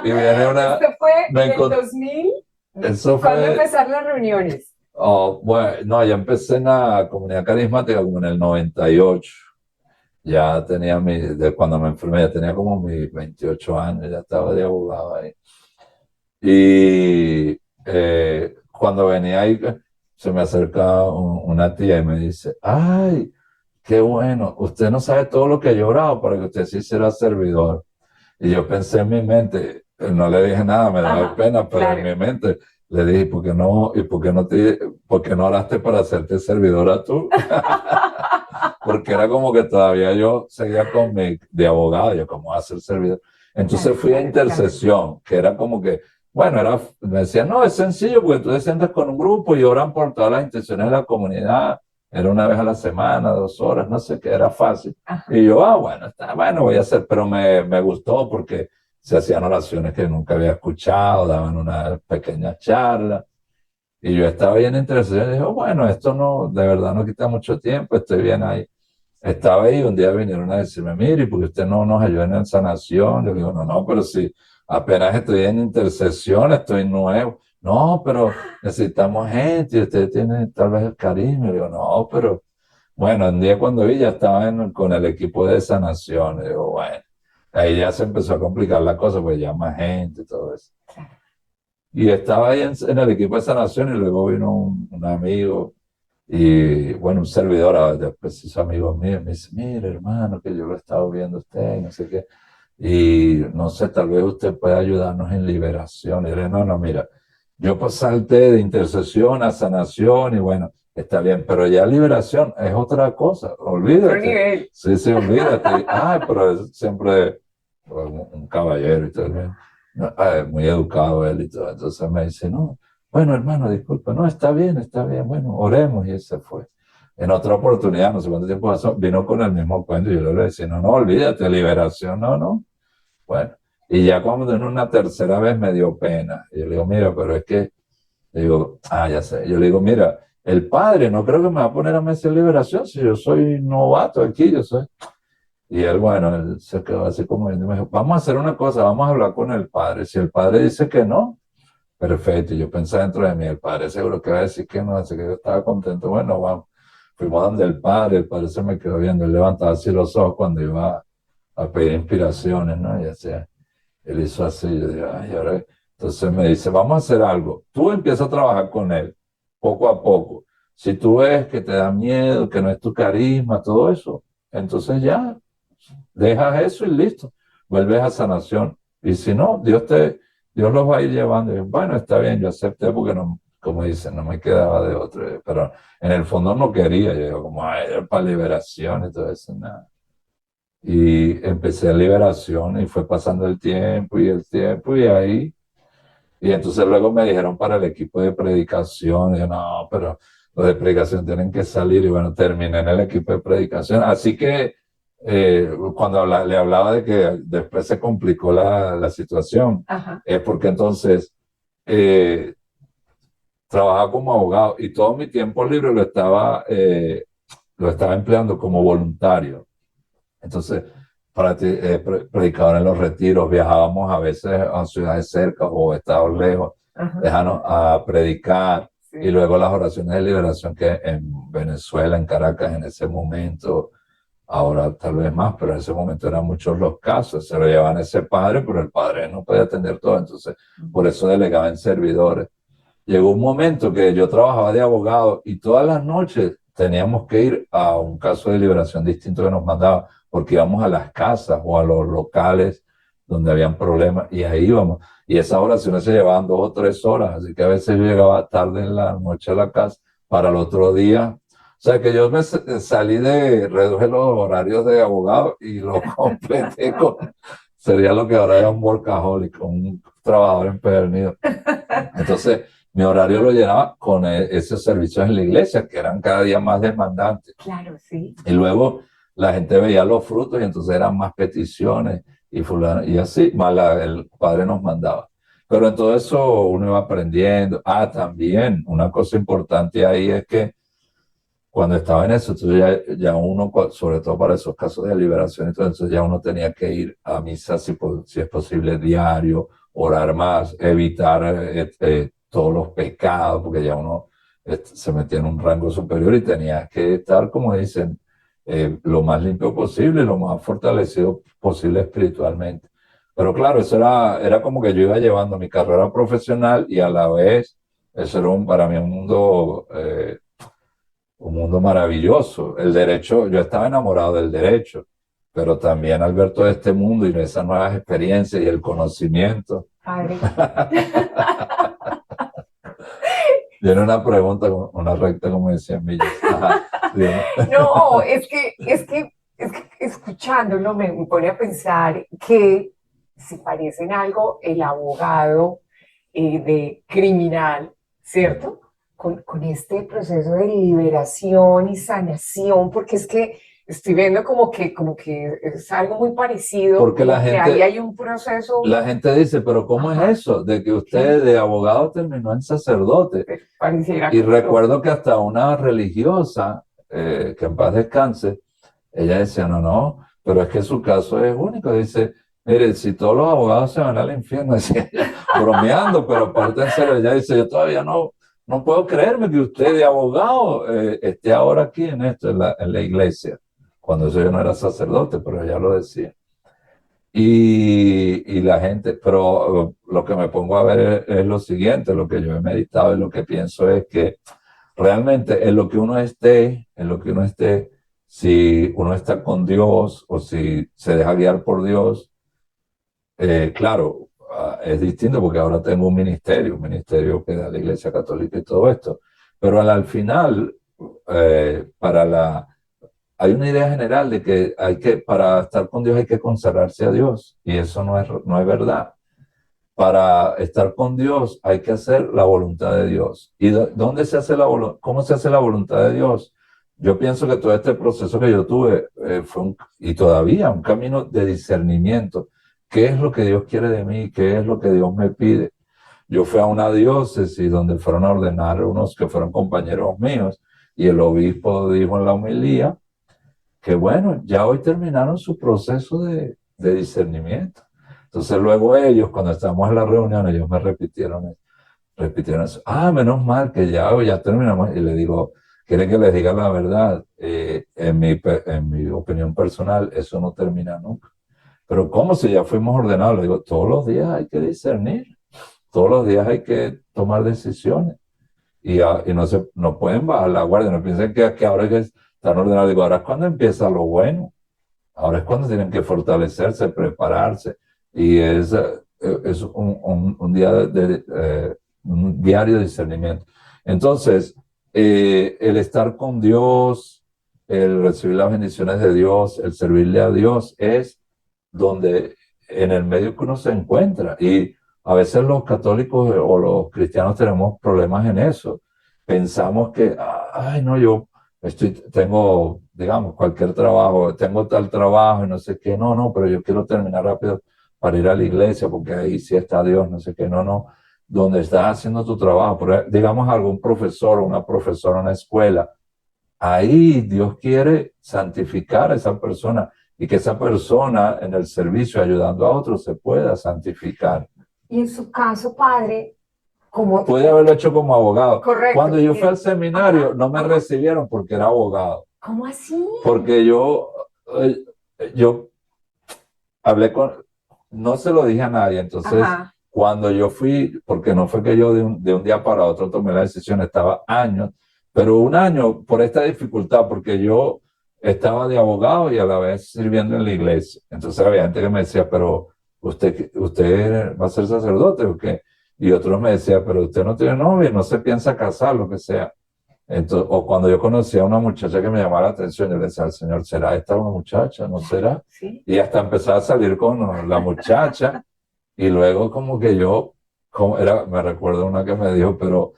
Y viene una... ¿Esto fue en el 2000? Eso fue... ¿Cuándo empezaron las reuniones? Bueno, no, ya empecé en la comunidad carismática como en el 98. Ya tenía de cuando me enfermé, ya tenía como mis 28 años, ya estaba de abogado ahí. Y cuando venía ahí, se me acerca una tía y me dice, ay, qué bueno, usted no sabe todo lo que he llorado para que usted sí será servidor. Y yo pensé en mi mente, no le dije nada, me daba pena, pero en mi mente, Le dije, ¿por qué no oraste para hacerte servidora tú? Porque era como que todavía yo seguía con mi de abogado, yo como a ser servidor. Entonces Claro, fui a claro, claro. intercesión, que era como que, bueno, me decían, no, es sencillo, porque tú te sientas con un grupo y oran por todas las intenciones de la comunidad. Era una vez a la semana, 2 horas, no sé qué, era fácil. Ajá. Y yo, bueno, está bueno, voy a hacer, pero me gustó porque se hacían oraciones que nunca había escuchado, daban una pequeña charla. Y yo estaba bien interesado y dije, bueno, esto no, de verdad no quita mucho tiempo, estoy bien ahí. Estaba ahí, un día vinieron a decirme, mire, ¿por qué usted no nos ayuda en sanación? Yo digo, no, no, pero si apenas estoy en intercesión, estoy nuevo. No, pero necesitamos gente y usted tiene tal vez el carisma. Yo digo, no, pero bueno, un día cuando vi ya estaba con el equipo de sanación. Y digo, bueno, ahí ya se empezó a complicar la cosa, pues ya más gente y todo eso. Y estaba ahí en el equipo de sanación y luego vino un amigo y bueno, un servidor, después se hizo amigo mío, me dice, mire hermano, que yo lo he estado viendo a usted, y no sé qué, y no sé, tal vez usted pueda ayudarnos en liberación. Y le dije, no, no, mira, yo pues salté de intercesión a sanación y bueno, está bien, pero ya liberación es otra cosa, Otro olvídate. nivel. Sí, sí, olvídate. Ay, pero es siempre un caballero y todo. No, muy educado él y todo. Entonces me dice, no, bueno, hermano, disculpa, no, está bien, bueno, oremos y él se fue. En otra oportunidad, no sé cuánto tiempo pasó, vino con el mismo cuento y yo le decía, no, no, olvídate, liberación, no, no. Bueno, y ya cuando en una tercera vez me dio pena. Y yo le digo, mira, pero es que, le digo, ya sé. Yo le digo, mira, el padre no creo que me va a poner a mí hacer liberación si yo soy novato aquí, yo soy. Y él, bueno, él se quedó así como viendo y me dijo, vamos a hacer una cosa, vamos a hablar con el padre. Si el padre dice que no, perfecto. Y yo pensaba dentro de mí, el padre seguro que va a decir que no, así que yo estaba contento. Bueno, vamos. Fuimos donde el padre se me quedó viendo, él levantaba así los ojos cuando iba a pedir inspiraciones, ¿no? Y decía, él hizo así, yo dije, ay, ahora. Entonces me dice, vamos a hacer algo. Tú empiezas a trabajar con él, poco a poco. Si tú ves que te da miedo, que no es tu carisma, todo eso, entonces ya, dejas eso y listo. Vuelves a sanación. Y si no, Dios los va a ir llevando. Y yo, bueno, está bien, yo acepté porque no, como dicen, no me quedaba de otro. Pero en el fondo no quería. Yo digo, como, ay, era para liberación y todo eso, nada. Y empecé a liberación y fue pasando el tiempo y ahí. Y entonces luego me dijeron para el equipo de predicación. Y yo, no, pero los de predicación tienen que salir. Y bueno, terminé en el equipo de predicación. Así que cuando le hablaba de que después se complicó la situación, Ajá. es porque entonces eh, trabajaba como abogado y todo mi tiempo libre lo estaba empleando como voluntario. Entonces, predicador en los retiros, viajábamos a veces a ciudades cerca o estados lejos, Ajá. dejanos a predicar. Sí. Y luego las oraciones de liberación que en Venezuela, en Caracas, en ese momento, ahora tal vez más, pero en ese momento eran muchos los casos, se lo llevaban a ese padre, pero el padre no podía atender todo, entonces por eso delegaba en servidores. Llegó un momento que yo trabajaba de abogado y todas las noches teníamos que ir a un caso de liberación distinto que nos mandaba, porque íbamos a las casas o a los locales donde habían problemas y ahí íbamos. Y esas oraciones se llevaban 2 o 3 horas, así que a veces yo llegaba tarde en la noche a la casa para el otro día. O sea que yo reduje los horarios de abogado y lo completé sería lo que ahora era un workaholic, un trabajador empedernido. Entonces, mi horario lo llenaba con esos servicios en la iglesia, que eran cada día más demandantes. Claro, sí. Y luego la gente veía los frutos y entonces eran más peticiones y fulano, y así, más el padre nos mandaba. Pero en todo eso uno iba aprendiendo. También una cosa importante ahí es que cuando estaba en eso, entonces ya uno, sobre todo para esos casos de liberación, entonces ya uno tenía que ir a misa si es posible diario, orar más, evitar todos los pecados, porque ya uno se metía en un rango superior y tenía que estar, como dicen, lo más limpio posible, lo más fortalecido posible espiritualmente. Pero claro, eso era como que yo iba llevando mi carrera profesional y a la vez, eso era para mí un mundo maravilloso. El derecho, yo estaba enamorado del derecho, pero también al ver todo este mundo y esas nuevas experiencias y el conocimiento. Padre. Viene una pregunta, una recta, como decía Millos. Ajá, dime. No, es que escuchándolo me pone a pensar que si parecen algo el abogado de criminal, ¿cierto? Con este proceso de liberación y sanación, porque es que estoy viendo como que es algo muy parecido, Porque como que ahí hay un proceso, la gente dice, pero ¿cómo es ajá, eso? De que que usted de abogado terminó en sacerdote. pareciera Y como lo... recuerdo que hasta una religiosa, que en paz descanse, ella decía, no, no, pero es que su caso es único. Dice, mire, si todos los abogados se van al infierno, decía ella, bromeando, pero aparte en serio, ella dice, yo todavía no puedo creerme que usted de abogado esté ahora aquí en esto, en la iglesia. Cuando eso yo no era sacerdote, pero ella lo decía. Y la gente, pero lo que me pongo a ver es lo siguiente, lo que yo he meditado y lo que pienso es que realmente en lo que uno esté, si uno está con Dios o si se deja guiar por Dios, claro, es distinto porque ahora tengo un ministerio que da la Iglesia Católica y todo esto, pero al final, para hay una idea general de que para estar con Dios hay que consagrarse a Dios, y eso no es verdad. Para estar con Dios hay que hacer la voluntad de Dios. ¿Y dónde se hace cómo se hace la voluntad de Dios? Yo pienso que todo este proceso que yo tuve fue y todavía un camino de discernimiento. ¿Qué es lo que Dios quiere de mí? ¿Qué es lo que Dios me pide? Yo fui a una diócesis donde fueron a ordenar unos que fueron compañeros míos, y el obispo dijo en la homilía que bueno, ya hoy terminaron su proceso de discernimiento. Entonces luego ellos, cuando estábamos en la reunión, ellos me repitieron eso. Ah, menos mal que ya terminamos. Y le digo, ¿quiere que les diga la verdad? En mi opinión personal, eso no termina nunca. Pero ¿cómo si ya fuimos ordenados? Le digo, todos los días hay que discernir, todos los días hay que tomar decisiones. Y no pueden bajar la guardia, no piensen que ahora que están ordenados. Digo, ahora es cuando empieza lo bueno. Ahora es cuando tienen que fortalecerse, prepararse. Y es un día un diario de discernimiento. Entonces, el estar con Dios, el recibir las bendiciones de Dios, el servirle a Dios, es donde en el medio que uno se encuentra. Y a veces los católicos o los cristianos tenemos problemas en eso. Pensamos que, ay, no, yo tengo, digamos, cualquier trabajo, tengo tal trabajo y no sé qué, no, pero yo quiero terminar rápido para ir a la iglesia porque ahí sí está Dios, no sé qué, no, donde estás haciendo tu trabajo, digamos algún profesor o una profesora en una escuela, ahí Dios quiere santificar a esa persona y que esa persona en el servicio ayudando a otros se pueda santificar. Y en su caso, padre, como... Pude haberlo hecho como abogado. Correcto. Cuando yo fui al seminario, no me recibieron porque era abogado. ¿Cómo así? Porque yo hablé no se lo dije a nadie. Entonces, Ajá. cuando yo fui, porque no fue que yo de un día para otro tomé la decisión, estaba años, pero un año por esta dificultad, porque yo estaba de abogado y a la vez sirviendo en la iglesia. Entonces había gente que me decía, pero ¿usted va a ser sacerdote o qué? Y otros me decían, pero usted no tiene novia, no se piensa casar, lo que sea. Entonces, o cuando yo conocía a una muchacha que me llamaba la atención, yo le decía al Señor, ¿será esta una muchacha? ¿No será? Sí. Y hasta empezaba a salir con la muchacha. Y luego como que me recuerdo una que me dijo, pero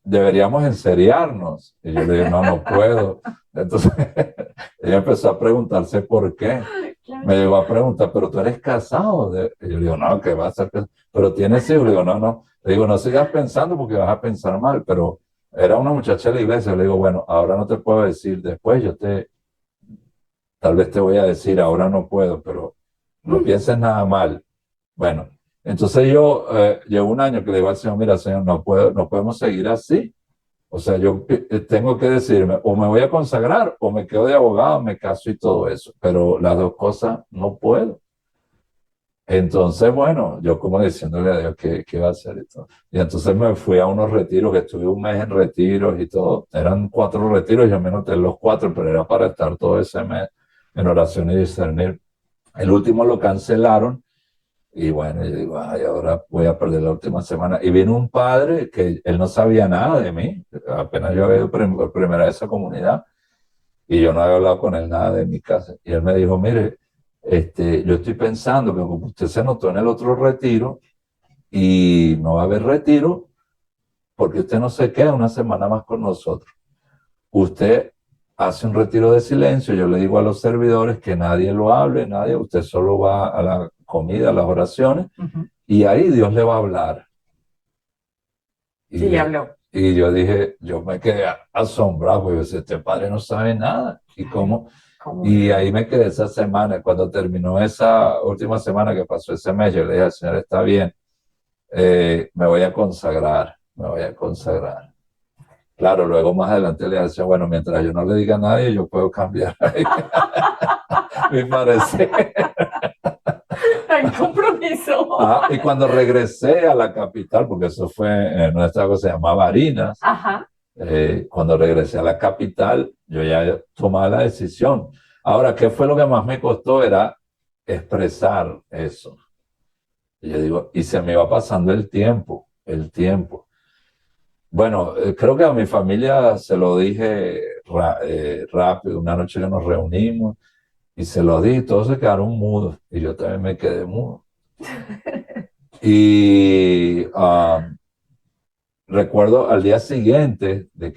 deberíamos enseriarnos. Y yo le dije, no puedo. Entonces ella empezó a preguntarse por qué. Claro. Me llegó a preguntar, pero tú eres casado. Y yo le digo, no, que va a ser casado. Pero tienes hijos. Le digo, no. Le digo, no sigas pensando porque vas a pensar mal. Pero era una muchacha de la iglesia. Le digo, bueno, ahora no te puedo decir. Después tal vez te voy a decir, ahora no puedo, pero no pienses nada mal. Bueno, entonces yo llevo un año que le digo al Señor, mira, Señor, no podemos seguir así. O sea, yo tengo que decirme, o me voy a consagrar, o me quedo de abogado, me caso y todo eso. Pero las dos cosas no puedo. Entonces, bueno, yo como diciéndole a Dios qué va a hacer y todo. Y entonces me fui a unos retiros, que estuve un mes en retiros y todo. Eran 4 retiros, yo me noté los 4, pero era para estar todo ese mes en oración y discernir. El último lo cancelaron Y bueno, yo digo, ay, ahora voy a perder la última semana. Y vino un padre que él no sabía nada de mí, apenas yo había ido por primera vez a esa comunidad y yo no había hablado con él nada de mi casa. Y él me dijo, mire, yo estoy pensando que como usted se notó en el otro retiro y no va a haber retiro porque usted no se queda una semana más con nosotros. Usted hace un retiro de silencio, yo le digo a los servidores que nadie lo hable, nadie, usted solo va a la comida, a las oraciones, Ujú. y ahí Dios le va a hablar. Sí, Y, le habló. y yo dije, yo me quedé asombrado, porque yo decía, este padre no sabe nada. ¿Y cómo? ¿Cómo Y no? ahí me quedé esa semana. Cuando terminó esa última semana que pasó ese mes, yo le dije al Señor, está bien, me voy a consagrar, me voy a consagrar. Claro, luego más adelante le decía, bueno, mientras yo no le diga a nadie, yo puedo cambiar mi parecer. Tan compromiso. Y cuando regresé a la capital, porque eso fue en nuestra cosa, se llamaba Barinas, Ajá. cuando regresé a la capital, yo ya tomaba la decisión. Ahora, ¿qué fue lo que más me costó? Era expresar eso. Y yo digo, y se me iba pasando el tiempo, el tiempo. Bueno, creo que a mi familia se lo dije rápido. Una noche que nos reunimos y se lo di, todos se quedaron mudos y yo también me quedé mudo. Y recuerdo al día siguiente de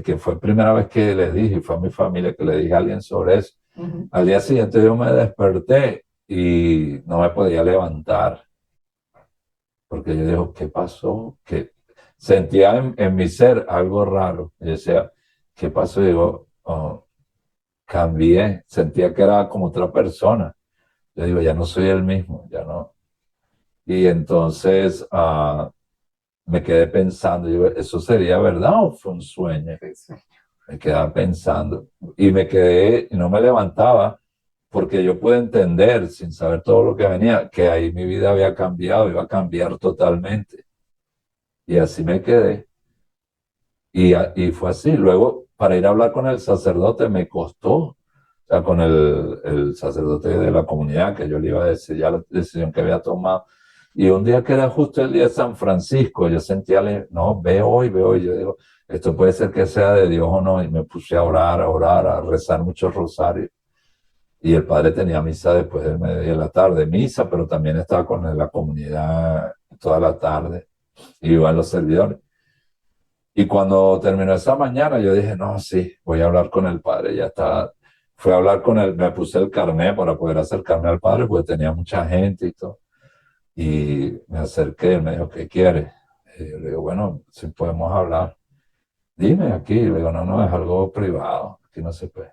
que fue primera vez que le dije, y fue a mi familia que le dije a alguien sobre eso. Ujú. Al día siguiente yo me desperté y no me podía levantar, porque yo digo, ¿qué pasó? Que sentía en mi ser algo raro. Y decía, ¿qué pasó? Y digo, oh, cambié, sentía que era como otra persona. Yo digo, ya no soy el mismo, ya no. Y entonces me quedé pensando, digo, ¿eso sería verdad o fue un sueño? Eso. Me quedaba pensando y me quedé y no me levantaba porque yo pude entender, sin saber todo lo que venía, que ahí mi vida había cambiado, iba a cambiar totalmente. Y así me quedé. Y fue así. Luego, para ir a hablar con el sacerdote me costó, o sea, con el sacerdote de la comunidad, que yo le iba a decir ya la decisión que había tomado. Y un día que era justo el día de San Francisco, yo sentía, no, ve hoy. Yo digo, esto puede ser que sea de Dios o no. Y me puse a orar, a rezar muchos rosarios. Y el padre tenía misa después del mediodía de la tarde, misa, pero también estaba con la comunidad toda la tarde. Y iban los servidores. Y cuando terminó esa mañana, yo dije, no, sí, voy a hablar con el padre. Ya está. Fui a hablar con él, me puse el carnet para poder acercarme al padre, porque tenía mucha gente y todo. Y me acerqué, él me dijo, ¿qué quieres? Y yo le digo, bueno, si podemos hablar. Dime aquí. Le digo, no, no, es algo privado, aquí no se puede.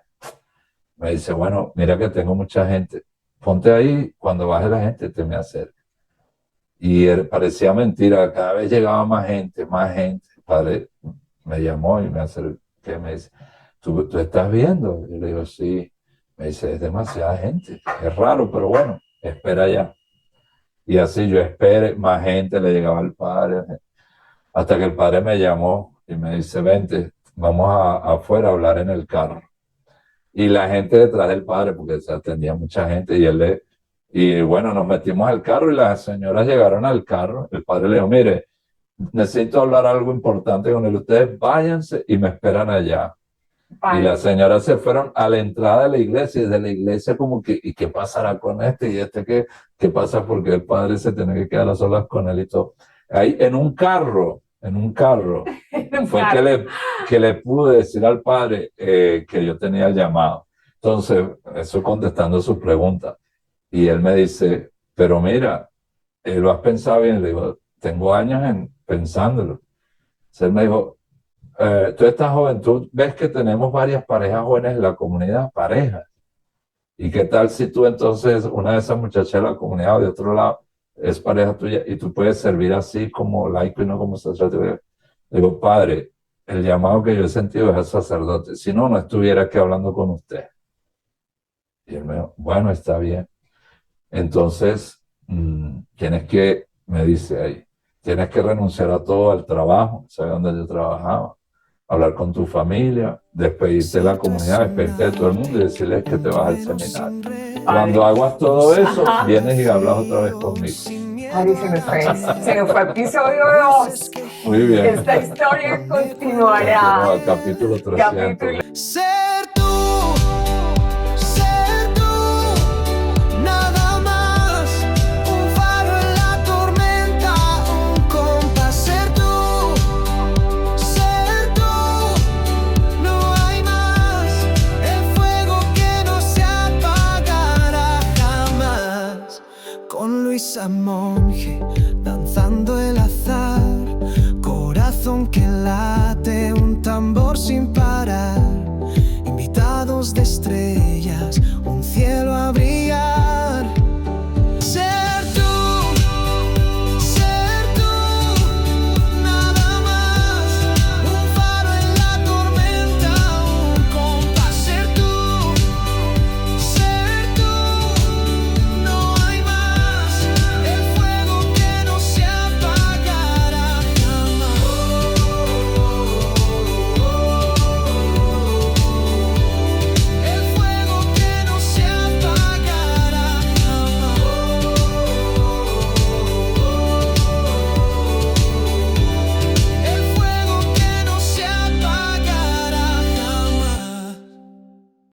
Me dice, bueno, mira que tengo mucha gente. Ponte ahí, cuando baje la gente, te me acercas. Y parecía mentira, cada vez llegaba más gente, más gente. El padre me llamó y me acerqué, me dice, ¿tú estás viendo? Yo le digo, sí. Me dice, es demasiada gente. Es raro, pero bueno, espera ya. Y así yo esperé, más gente le llegaba al padre, hasta que el padre me llamó y me dice, vente, vamos afuera a hablar en el carro. Y la gente detrás del padre, porque se atendía mucha gente, y bueno, nos metimos al carro y las señoras llegaron al carro. El padre le dijo, mire, necesito hablar algo importante con él. Ustedes váyanse y me esperan allá. Y Vale. las señoras se fueron a la entrada de la iglesia y de la iglesia como que, ¿y qué pasará con este? ¿Y este qué pasa? Porque el padre se tiene que quedar a solas con él y todo. Ahí en un carro, fue que le pude decir al padre que yo tenía el llamado. Entonces, eso contestando su pregunta. Y él me dice, pero mira, ¿lo has pensado bien? Le digo, tengo años pensándolo. Entonces él me dijo, tú estás joven, tú ves que tenemos varias parejas jóvenes en la comunidad, parejas. ¿Y qué tal si tú entonces, una de esas muchachas de la comunidad o de otro lado, es pareja tuya y tú puedes servir así como laico y no como sacerdote? Digo, padre, el llamado que yo he sentido es al sacerdote. Si no, no estuviera aquí hablando con usted. Y él me dijo, bueno, está bien. Entonces, tienes me dice ahí, tienes que renunciar a todo el trabajo, ¿sabe dónde yo trabajaba? hablar con tu familia, despedirte de la comunidad, despedirte de todo el mundo y decirles que te vas al seminario. Cuando hagas todo eso, Ajá. vienes y hablas otra vez conmigo. Padre, se nos fue episodio 2. Muy bien. Esta historia continuará. Al capítulo 300. Capítulo. Ser tú, nada más. Un faro en la tormenta, un compás. Ser tú, no hay más. El fuego que no se apagará jamás. Con Luisa Monge, danzando